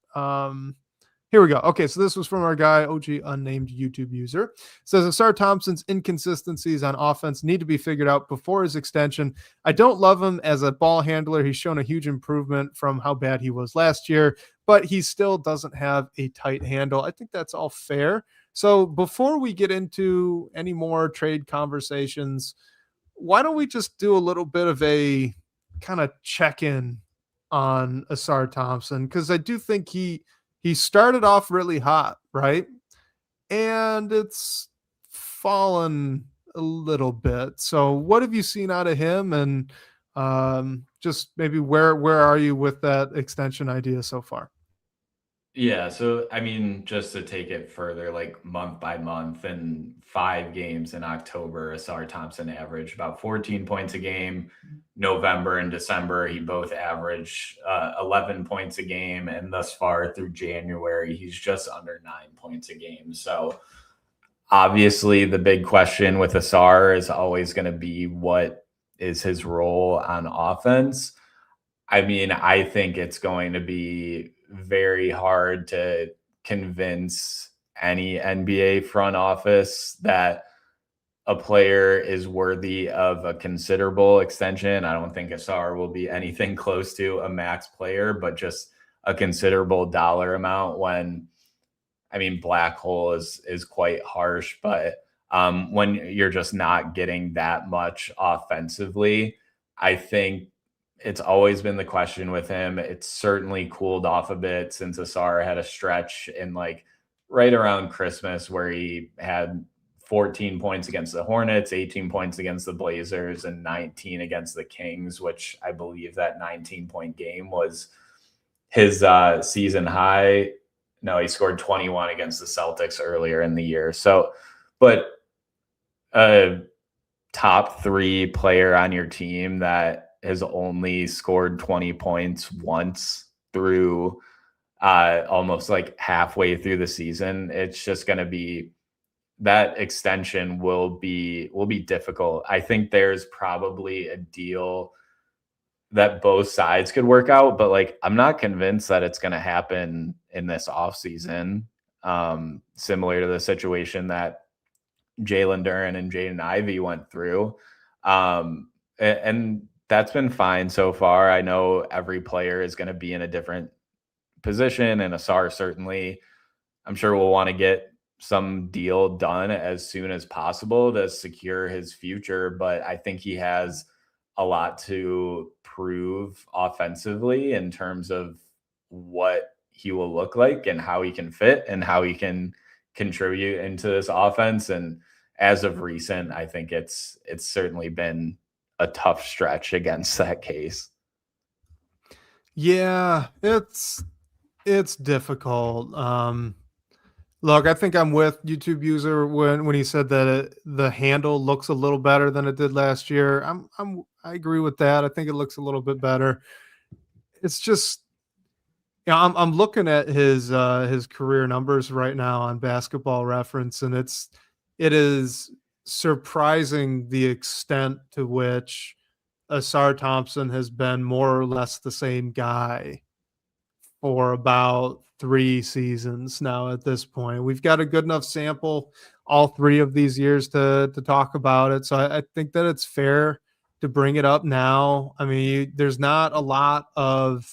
Here we go. Okay, so this was from our guy, OG unnamed YouTube user. It says Asar Thompson's inconsistencies on offense need to be figured out before his extension. I don't love him as a ball handler. He's shown a huge improvement from how bad he was last year, but he still doesn't have a tight handle. I think that's all fair. So before we get into any more trade conversations, why don't we just do a little bit of a kind of check-in on Asar Thompson? Because I do think he started off really hot, right? and it's fallen a little bit. So what have you seen out of him, and just maybe where are you with that extension idea so far? Yeah, so I mean, just to take it further, like month by month, in 5 games in October, Asar Thompson averaged about 14 points a game. November and December, he both averaged 11 points a game, and thus far through January, he's just under 9 points a game. So obviously, the big question with Asar is always going to be what is his role on offense. I mean, I think it's going to be very hard to convince any NBA front office that a player is worthy of a considerable extension. I don't think Asar will be anything close to a max player, but just a considerable dollar amount when, I mean, black hole is quite harsh, but when you're just not getting that much offensively, I think it's always been the question with him. It's certainly cooled off a bit since Asar had a stretch in like right around Christmas where he had 14 points against the Hornets, 18 points against the Blazers, and 19 against the Kings, which I believe that 19-point game was his season high. No, he scored 21 against the Celtics earlier in the year. So, but a top 3 player on your team that has only scored 20 points once through almost like halfway through the season, it's just going to be, that extension will be difficult. I think there's probably a deal that both sides could work out, but like I'm not convinced that it's going to happen in this offseason. Similar to the situation that Jalen Duren and Jaden Ivey went through. And that's been fine so far. I know every player is going to be in a different position, and Asar certainly, I'm sure, will want to get some deal done as soon as possible to secure his future. But I think he has a lot to prove offensively in terms of what he will look like and how he can fit and how he can contribute into this offense. And as of recent, I think it's certainly been a tough stretch against that case. Yeah, it's difficult. Look, I think I'm with YouTube user when he said that the handle looks a little better than it did last year. I agree with that. I think it looks a little bit better. It's just, you know, I'm looking at his career numbers right now on Basketball Reference, and it is surprising the extent to which Asar Thompson has been more or less the same guy for about 3 seasons now at this point. We've got a good enough sample all 3 of these years to talk about it. So I think that it's fair to bring it up now. I mean, there's not a lot of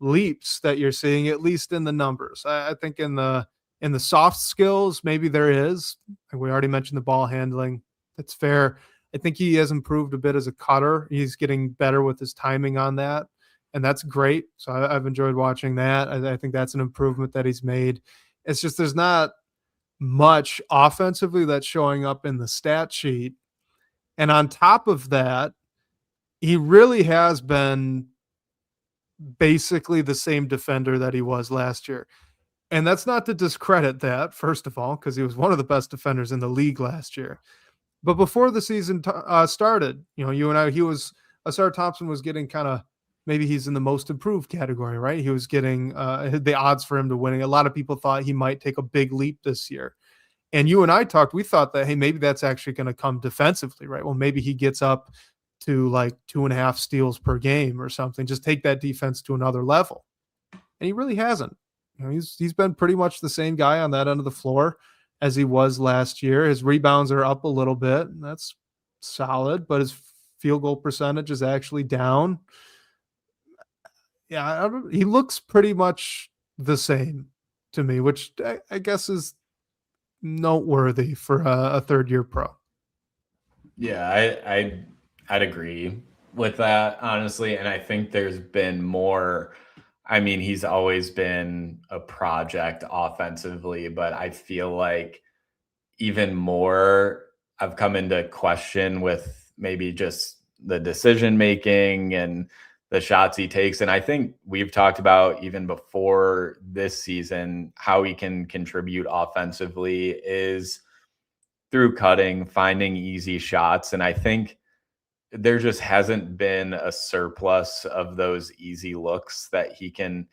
leaps that you're seeing, at least in the numbers. I think in the soft skills, maybe there is. And we already mentioned the ball handling. That's fair. I think he has improved a bit as a cutter. He's getting better with his timing on that, and that's great. So I've enjoyed watching that. I think that's an improvement that he's made. It's just there's not much offensively that's showing up in the stat sheet. And on top of that, he really has been basically the same defender that he was last year. And that's not to discredit that, first of all, because he was one of the best defenders in the league last year. But before the season started, you know, you and I, Asar Thompson was getting kind of, maybe he's in the most improved category, right? He was getting the odds for him to winning. A lot of people thought he might take a big leap this year. And you and I talked, we thought that, hey, maybe that's actually going to come defensively, right? Well, maybe he gets up to like 2.5 steals per game or something, just take that defense to another level. And he really hasn't. You know, he's been pretty much the same guy on that end of the floor as he was last year. His rebounds are up a little bit, and that's solid, but his field goal percentage is actually down. Yeah, he looks pretty much the same to me, which I guess is noteworthy for a third-year pro. Yeah, I'd agree with that, honestly. And I think there's been more, I mean, he's always been a project offensively, but I feel like even more I've come into question with maybe just the decision making and the shots he takes. And I think we've talked about even before this season how he can contribute offensively is through cutting, finding easy shots. And I think there just hasn't been a surplus of those easy looks that he can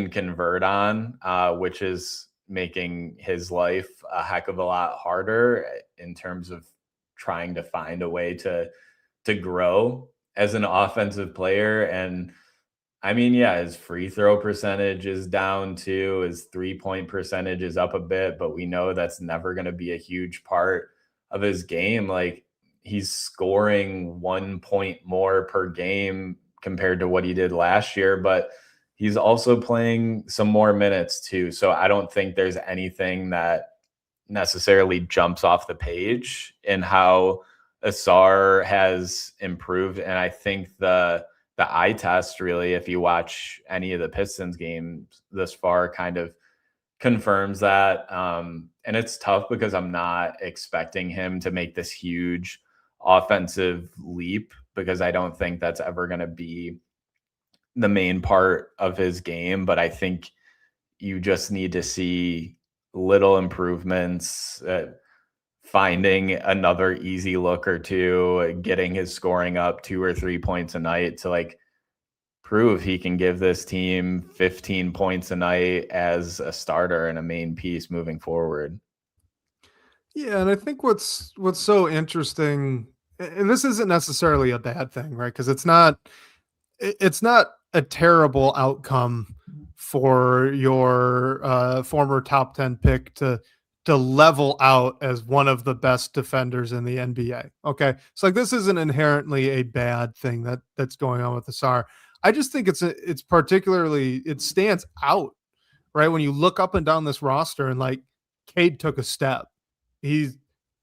convert on, which is making his life a heck of a lot harder in terms of trying to find a way to grow as an offensive player. And I mean, yeah, his free throw percentage is down too. His 3-point percentage is up a bit, but we know that's never going to be a huge part of his game. Like he's scoring 1 point more per game compared to what he did last year, but he's also playing some more minutes too. So I don't think there's anything that necessarily jumps off the page in how Asar has improved. And I think the eye test really, if you watch any of the Pistons games this far, kind of confirms that. And it's tough because I'm not expecting him to make this huge offensive leap because I don't think that's ever going to be the main part of his game. But I think you just need to see little improvements, finding another easy look or two, getting his scoring up 2 or 3 points a night to like prove he can give this team 15 points a night as a starter and a main piece moving forward. Yeah, and I think what's so interesting, and this isn't necessarily a bad thing, right? Because it's not a terrible outcome for your former top 10 pick to level out as one of the best defenders in the NBA. Okay, so like this isn't inherently a bad thing that's going on with Asar. I just think it's particularly, it stands out, right? When you look up and down this roster and like Cade took a step. He's,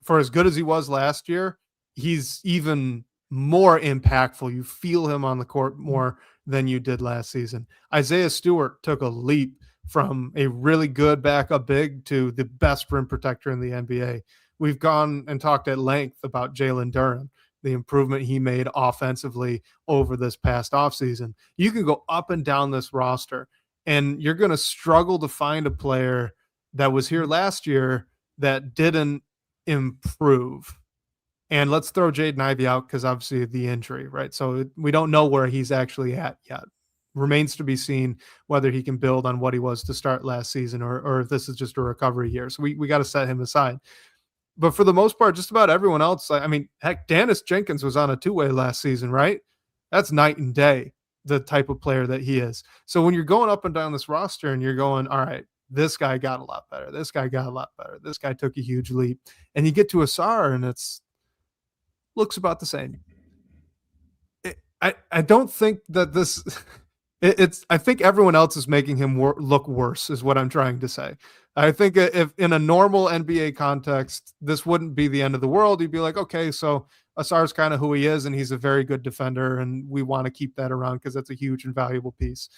for as good as he was last year, he's even more impactful. You feel him on the court more than you did last season. Isaiah Stewart took a leap from a really good backup big to the best rim protector in the NBA. We've gone and talked at length about Jalen Duren, the improvement he made offensively over this past offseason. You can go up and down this roster, and you're going to struggle to find a player that was here last year that didn't improve. And let's throw Jaden Ivey out because obviously the injury, right? So we don't know where he's actually at yet. Remains to be seen whether he can build on what he was to start last season or if this is just a recovery year. So we got to set him aside. But for the most part, just about everyone else, I mean, heck, Dennis Jenkins was on a two-way last season, right? That's night and day, the type of player that he is. So when you're going up and down this roster and you're going, all right, this guy got a lot better. This guy got a lot better. This guy took a huge leap. And you get to Asar and it's looks about the same. I don't think that this I think everyone else is making him look worse is what I'm trying to say. I think if in a normal NBA context, this wouldn't be the end of the world. You'd be like, okay, so Asar's kind of who he is and he's a very good defender and we want to keep that around because that's a huge and valuable piece.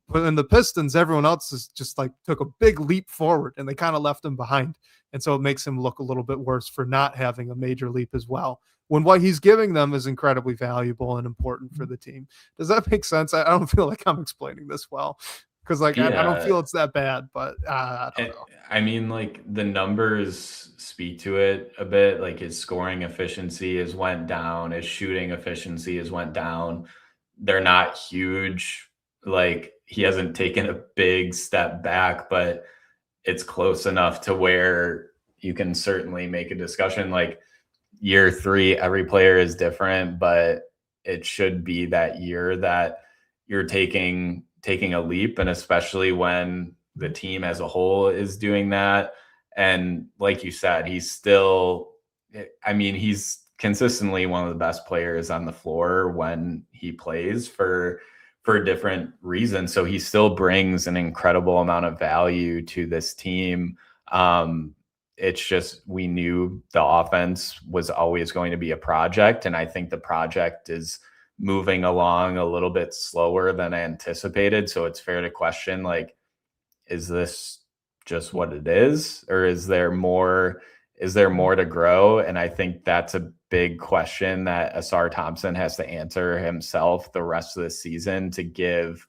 But in the Pistons, everyone else is just like took a big leap forward and they kind of left him behind. And so it makes him look a little bit worse for not having a major leap as well, when what he's giving them is incredibly valuable and important for the team. Does that make sense? I don't feel like I'm explaining this well because like I don't feel it's that bad, but I don't know. I mean, like the numbers speak to it a bit. Like his scoring efficiency has went down, his shooting efficiency has went down. They're not huge. Like he hasn't taken a big step back, but it's close enough to where you can certainly make a discussion. Like year 3, every player is different, but it should be that year that you're taking a leap. And especially when the team as a whole is doing that. And like you said, he's consistently one of the best players on the floor when he plays for different reasons. So he still brings an incredible amount of value to this team. It's just, we knew the offense was always going to be a project. And I think the project is moving along a little bit slower than anticipated. So it's fair to question, like, is this just what it is, or is there more to grow? And I think that's a big question that Asar Thompson has to answer himself the rest of the season, to give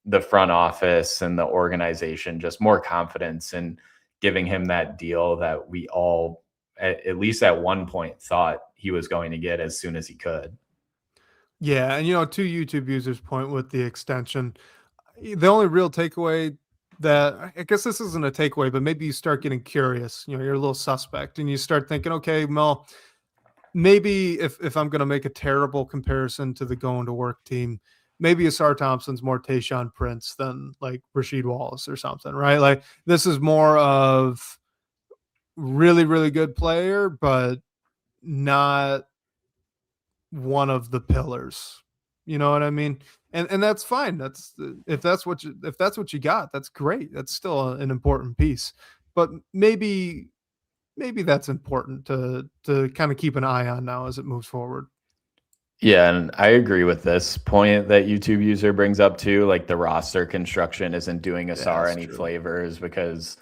the front office and the organization just more confidence in giving him that deal that we all, at least at one point, thought he was going to get as soon as he could. Yeah, and to YouTube users' point with the extension, the only real takeaway that, I guess this isn't a takeaway, but maybe you start getting curious. You're a little suspect, and you start thinking, okay, Mel, maybe if I'm going to make a terrible comparison to the going to work team, maybe Asar Thompson's more Tayshaun Prince than like Rasheed Wallace or something, right? Like, this is more of really, really good player, but not one of the pillars. You know what I mean? And that's fine. If that's what you got, that's great. That's still an important piece. But maybe that's important to kind of keep an eye on now as it moves forward. Yeah, and I agree with this point that YouTube user brings up too. Like, the roster construction isn't doing Asar any favors, because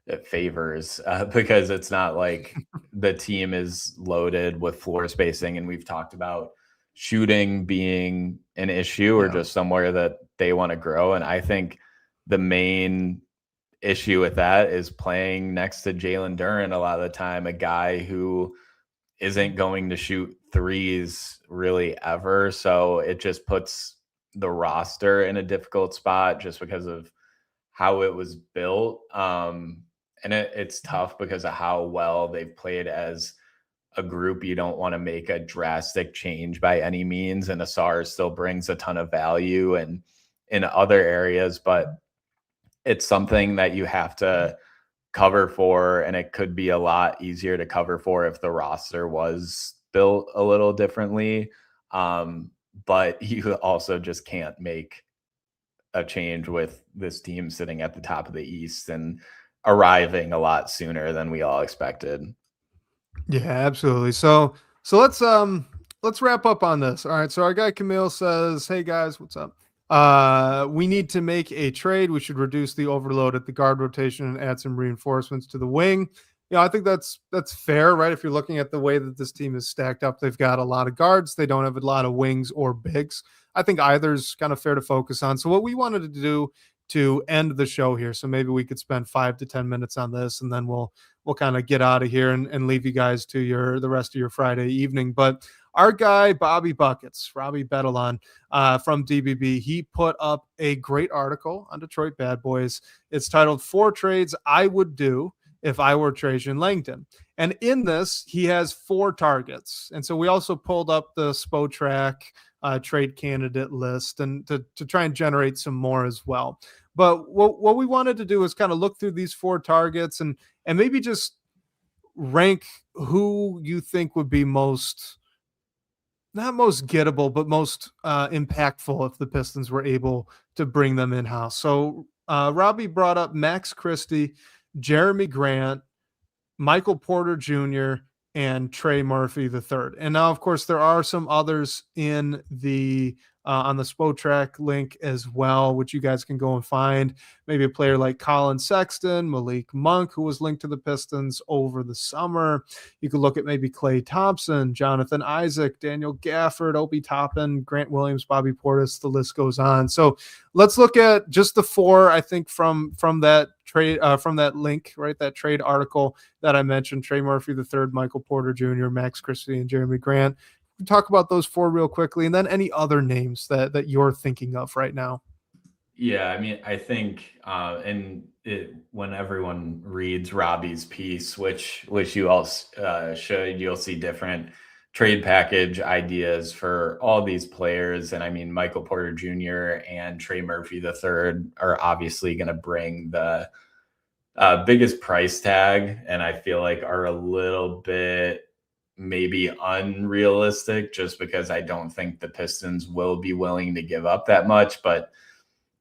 it's not like the team is loaded with floor spacing, and we've talked about shooting being an issue or just somewhere that they want to grow. And I think the main issue with that is playing next to Jalen Duren a lot of the time, a guy who isn't going to shoot threes really ever. So it just puts the roster in a difficult spot just because of how it was built. And it's tough because of how well they've played as a group. You don't want to make a drastic change by any means. And Asar still brings a ton of value and in other areas, but it's something that you have to cover for, and it could be a lot easier to cover for if the roster was built a little differently. But you also just can't make a change with this team sitting at the top of the East and arriving a lot sooner than we all expected. Yeah, absolutely. So let's wrap up on this. All right. So our guy Camille says, "Hey guys, what's up? We need to make a trade. We should reduce the overload at the guard rotation and add some reinforcements to the wing." I think that's fair, right? If you're looking at the way that this team is stacked up, they've got a lot of guards. They don't have a lot of wings or bigs. I think either's kind of fair to focus on. So what we wanted to do to end the show here, so maybe we could spend 5 to 10 minutes on this, and then we'll kind of get out of here and leave you guys to the rest of your Friday evening. But our guy, Bobby Buckets, Robbie Betalon from DBB, he put up a great article on Detroit Bad Boys. It's titled 4 Trades I Would Do If I Were Trajan Langdon. And in this, he has 4 targets. And so we also pulled up the Spotrac trade candidate list and to try and generate some more as well. But what we wanted to do is kind of look through these 4 targets and maybe just rank who you think would be not most gettable, but most impactful if the Pistons were able to bring them in-house. So Robbie brought up Max Christie, Jeremy Grant, Michael Porter Jr., and Trey Murphy III. And now, of course, there are some others in the on the Spotrac link as well, which you guys can go and find. Maybe a player like Colin Sexton, Malik Monk, who was linked to the Pistons over the summer. You could look at maybe Klay Thompson, Jonathan Isaac, Daniel Gafford, Obi Toppin, Grant Williams, Bobby Portis. The list goes on. So let's look at just the 4, I think, from that trade, from that link, right? That trade article that I mentioned: Trey Murphy III, Michael Porter Jr., Max Christie, and Jeremy Grant. We talk about those 4 real quickly, and then any other names that you're thinking of right now. Yeah, I mean, I think when everyone reads Robbie's piece, which you all should, you'll see different trade package ideas for all these players. And I mean, Michael Porter Jr. and Trey Murphy III are obviously going to bring the biggest price tag, and I feel like are a little bit maybe unrealistic, just because I don't think the Pistons will be willing to give up that much. But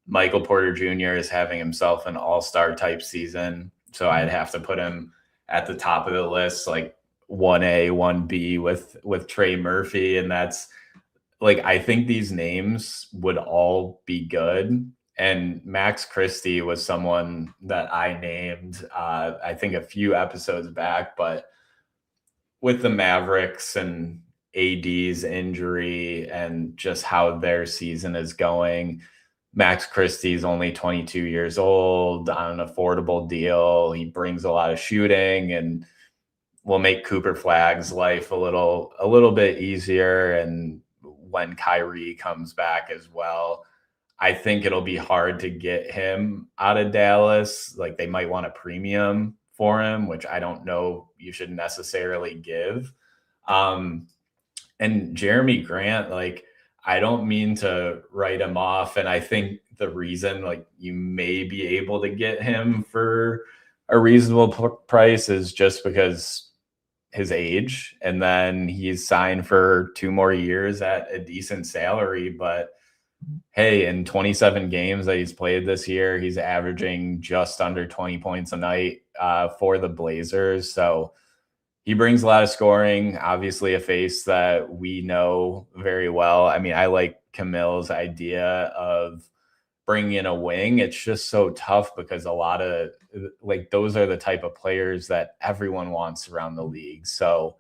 Michael Porter Jr. is having himself an all-star type season, so I'd have to put him at the top of the list, like 1A, 1B with Trey Murphy, and that's like, I think these names would all be good. And Max Christie was someone that I named, I think a few episodes back, but with the Mavericks and AD's injury and just how their season is going, Max Christie's only 22 years old on an affordable deal. He brings a lot of shooting and will make Cooper Flagg's life a little bit easier. And when Kyrie comes back as well, I think it'll be hard to get him out of Dallas. Like, they might want a premium for him, which I don't know you should necessarily give. Um, and Jeremy Grant, like, I don't mean to write him off. And I think the reason, like, you may be able to get him for a reasonable price is just because his age. And then he's signed for 2 more years at a decent salary. But hey, in 27 games that he's played this year, he's averaging just under 20 points a night for the Blazers. So he brings a lot of scoring, obviously a face that we know very well. I mean, I like Camille's idea of bringing in a wing. It's just so tough because a lot of, like, those are the type of players that everyone wants around the league. So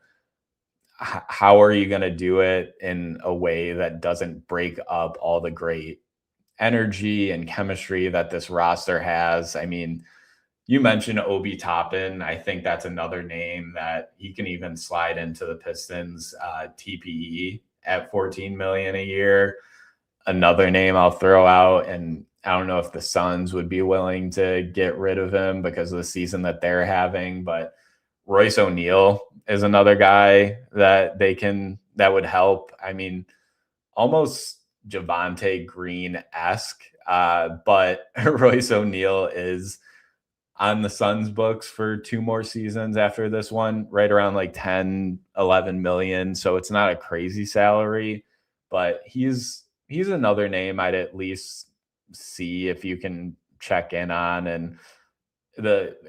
how are you going to do it in a way that doesn't break up all the great energy and chemistry that this roster has? I mean, you mentioned Obi Toppin. I think that's another name that he can even slide into the Pistons TPE at $14 million a year. Another name I'll throw out, and I don't know if the Suns would be willing to get rid of him because of the season that they're having, but Royce O'Neal is another guy that that would help. I mean, almost Javonte Green-esque, but Royce O'Neal is on the Suns books for 2 more seasons after this one, right around like 10, 11 million. So it's not a crazy salary, but he's another name I'd at least see if you can check in on. And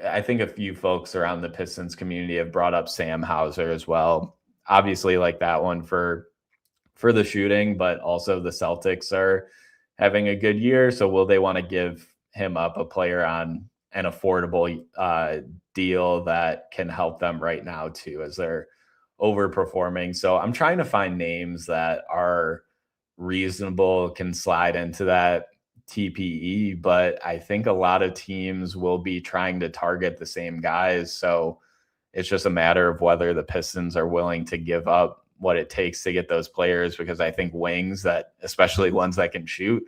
I think a few folks around the Pistons community have brought up Sam Hauser as well. Obviously, like that one for the shooting, but also the Celtics are having a good year. So will they want to give him up, a player on an affordable deal that can help them right now too, as they're overperforming? So I'm trying to find names that are reasonable, can slide into that TPE, but I think a lot of teams will be trying to target the same guys. So it's just a matter of whether the Pistons are willing to give up what it takes to get those players, because I think wings, that especially ones that can shoot,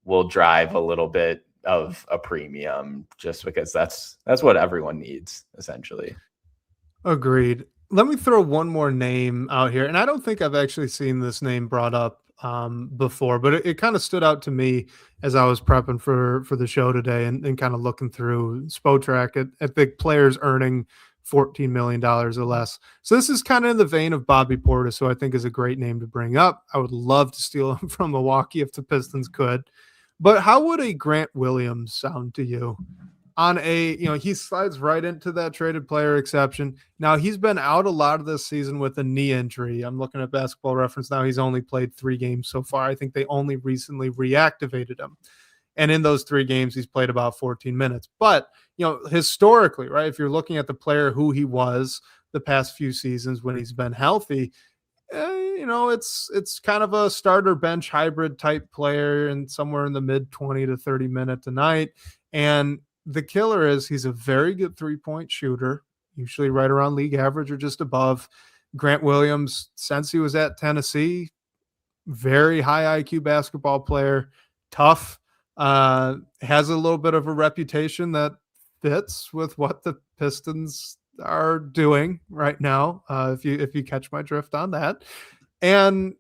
will drive a little bit of a premium, just because that's what everyone needs essentially. Agreed. Let me throw one more name out here, and I don't think I've actually seen this name brought up before, but it kind of stood out to me as I was prepping for the show today and kind of looking through Spotrac at big players earning $14 million or less. So this is kind of in the vein of Bobby Portis, who I think is a great name to bring up. I would love to steal him from Milwaukee if the Pistons could. But how would a Grant Williams sound to you? On a, he slides right into that traded player exception. Now, he's been out a lot of this season with a knee injury. I'm looking at Basketball Reference now. He's only played 3 games so far. I think they only recently reactivated him. And in those 3 games, he's played about 14 minutes. But, historically, right, if you're looking at the player who he was the past few seasons when he's been healthy, it's kind of a starter bench hybrid type player, and somewhere in the mid 20 to 30 minutes a night. And the killer is he's a very good 3-point shooter, usually right around league average or just above. Grant Williams, since he was at Tennessee, very high IQ basketball player, tough, has a little bit of a reputation that fits with what the Pistons are doing right now, if you catch my drift on that. And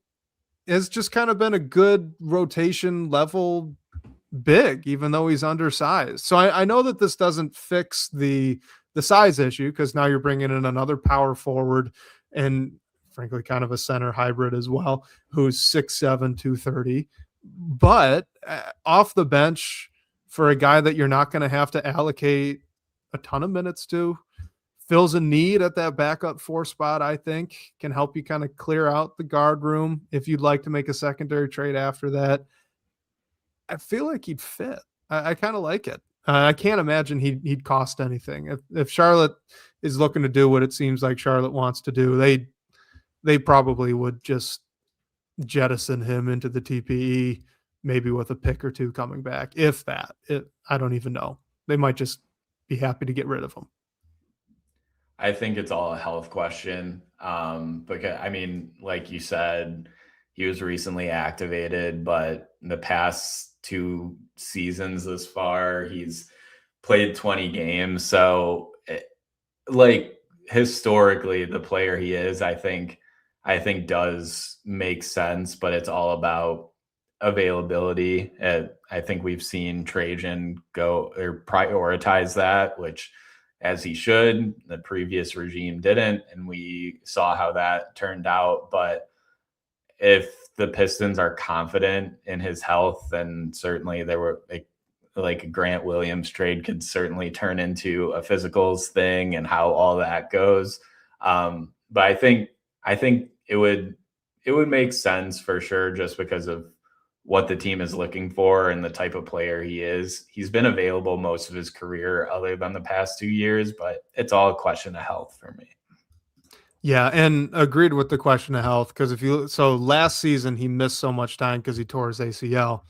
it's just kind of been a good rotation level big, even though he's undersized. So I know that this doesn't fix the size issue, because now you're bringing in another power forward and frankly kind of a center hybrid as well, who's 6'7", 230. But off the bench, for a guy that you're not going to have to allocate a ton of minutes to, fills a need at that backup 4 spot, I think, can help you kind of clear out the guard room if you'd like to make a secondary trade after that. I feel like he'd fit. I kind of like it. I can't imagine he'd cost anything. If Charlotte is looking to do what it seems like Charlotte wants to do, they probably would just jettison him into the TPE, maybe with a pick or two coming back, if that. I don't even know. They might just be happy to get rid of him. I think it's all a health question. Because I mean, like you said, he was recently activated, but in the past 2 seasons this far, he's played 20 games. So, like historically, the player he is, I think does make sense, but it's all about availability. I think we've seen Trajan go or prioritize that, which as he should. The previous regime didn't, and we saw how that turned out. But if the Pistons are confident in his health, then certainly there were like a Grant Williams trade could certainly turn into a physicals thing and how all that goes. But I think it would make sense for sure, just because of what the team is looking for and the type of player he is. He's been available most of his career other than the past 2 years, but it's all a question of health for me. Yeah, and agreed with the question of health, because last season he missed so much time because he tore his ACL.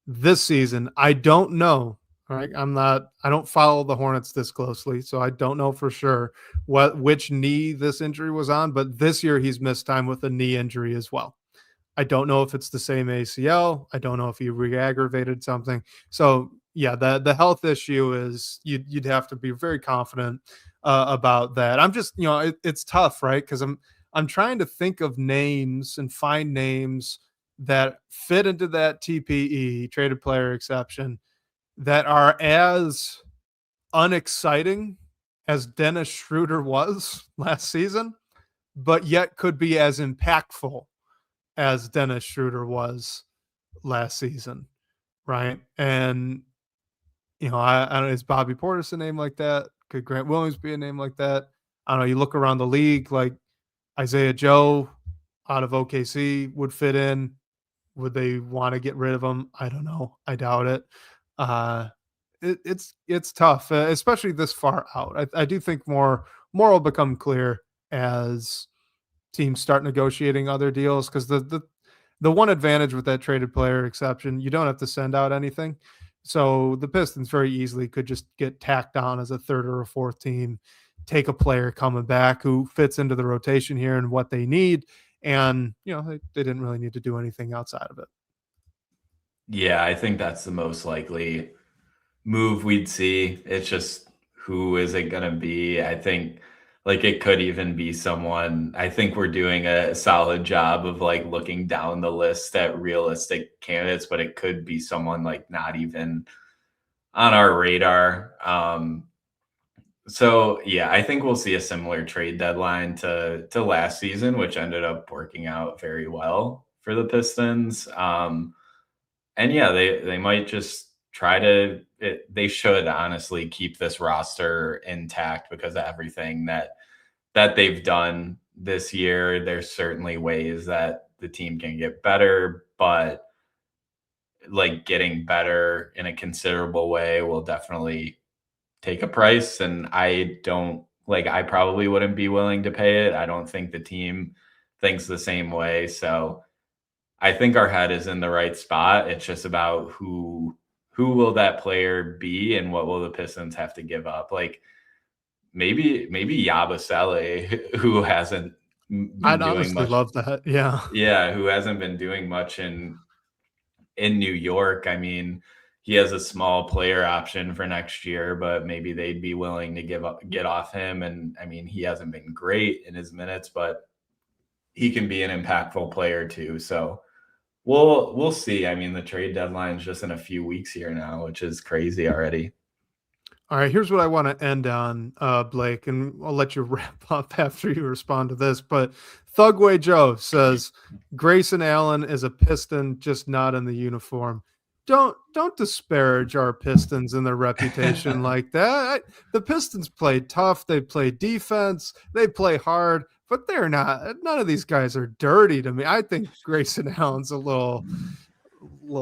This season, I don't know. All right, I don't follow the Hornets this closely, so I don't know for sure which knee this injury was on, but this year he's missed time with a knee injury as well. I don't know if it's the same ACL. I don't know if he re-aggravated something. So yeah, the health issue is you'd have to be very confident about that. I'm just, it's tough, right? Because I'm trying to think of names and find names that fit into that TPE, traded player exception, that are as unexciting as Dennis Schroeder was last season, but yet could be as impactful as Dennis Schroeder was last season, right? And I don't know, is Bobby Portis a name like that? Could Grant Williams be a name like that? I don't know. You look around the league, like Isaiah Joe out of OKC would fit in. Would they want to get rid of him? I don't know. I doubt it. It's tough, especially this far out. I do think more will become clear as teams start negotiating other deals, because the one advantage with that traded player exception, you don't have to send out anything. So the Pistons very easily could just get tacked on as a third or a fourth team, take a player coming back who fits into the rotation here and what they need. And, they didn't really need to do anything outside of it. Yeah, I think that's the most likely move we'd see. It's just, who is it going to be? I think it could even be someone. I think we're doing a solid job of looking down the list at realistic candidates, but it could be someone not even on our radar. So yeah, I think we'll see a similar trade deadline to last season, which ended up working out very well for the Pistons. And yeah, they might just try to. They should honestly keep this roster intact because of everything that they've done this year. There's certainly ways that the team can get better, but getting better in a considerable way will definitely take a price. And I probably wouldn't be willing to pay it. I don't think the team thinks the same way. So I think our head is in the right spot. It's just about who will that player be and what will the Pistons have to give up. Maybe Yabusele, who hasn't been I'd doing honestly much. love that. Yeah. Yeah, who hasn't been doing much in New York. I mean, he has a small player option for next year, but maybe they'd be willing to get off him. And I mean, he hasn't been great in his minutes, but he can be an impactful player too. So we'll see. I mean, the trade deadline is just in a few weeks here now, which is crazy already. All right, here's what I want to end on, Blake, and I'll let you wrap up after you respond to this. But Thugway Joe says Grayson Allen is a Piston, just not in the uniform. don't disparage our Pistons and their reputation like that. The Pistons play tough, they play defense, they play hard, but they're not. None of these guys are dirty to me. I think Grayson Allen's a little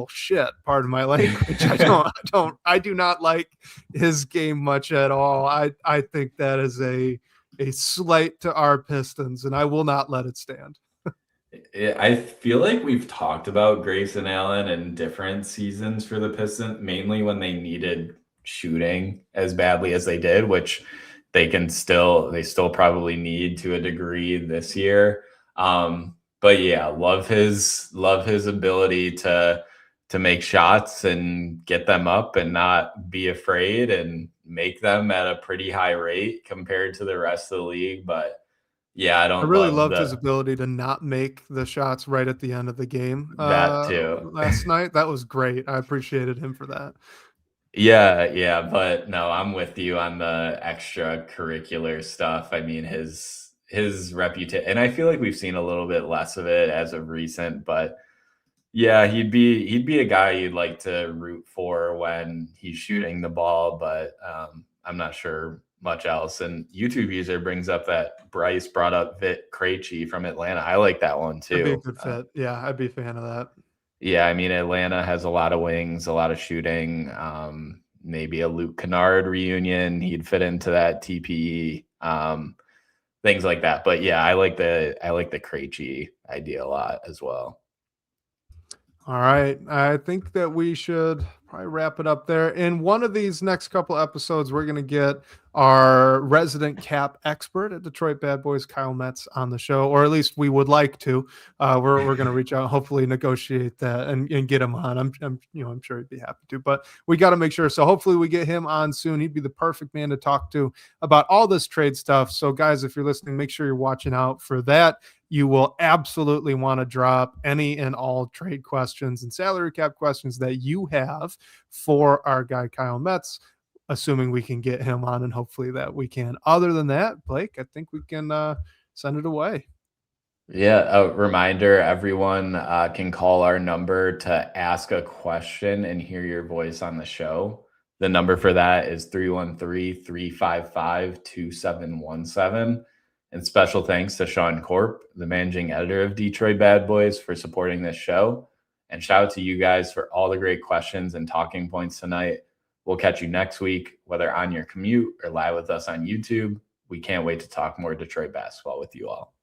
shit. Pardon my language. I do not like his game much at all. I think that is a slight to our Pistons, and I will not let it stand. I feel like we've talked about Grayson Allen in different seasons for the Pistons, mainly when they needed shooting as badly as they did, which they still probably need to a degree this year. But yeah, love his ability to make shots and get them up and not be afraid and make them at a pretty high rate compared to the rest of the league. But yeah, I really loved his ability to not make the shots right at the end of the game. That too. Last night, that was great. I appreciated him for that. Yeah, but no, I'm with you on the extracurricular stuff. I mean, his reputation, and I feel like we've seen a little bit less of it as of recent, but yeah, he'd be a guy you'd like to root for when he's shooting the ball, but I'm not sure much else. And YouTube user brings up that Bryce brought up Vit Krejci from Atlanta. I like that one too. That'd be a good fit. Yeah, I'd be a fan of that. Yeah, I mean, Atlanta has a lot of wings, a lot of shooting. Maybe a Luke Kennard reunion. He'd fit into that TPE, things like that. But yeah, I like the Krejci idea a lot as well. All right. I think that we should probably wrap it up there. In one of these next couple episodes, we're going to get our resident cap expert at Detroit Bad Boys, Kyle Metz, on the show, or at least we would like to. We're going to reach out, hopefully negotiate that and get him on. I'm sure he'd be happy to, but we got to make sure. So hopefully we get him on soon. He'd be the perfect man to talk to about all this trade stuff. So guys, if you're listening, make sure you're watching out for that. You will absolutely want to drop any and all trade questions and salary cap questions that you have for our guy, Kyle Metz, assuming we can get him on, and hopefully that we can. Other than that, Blake, I think we can send it away. Yeah, a reminder, everyone can call our number to ask a question and hear your voice on the show. The number for that is 313-355-2717. And special thanks to Sean Corp, the managing editor of Detroit Bad Boys, for supporting this show. And shout out to you guys for all the great questions and talking points tonight. We'll catch you next week, whether on your commute or live with us on YouTube. We can't wait to talk more Detroit basketball with you all.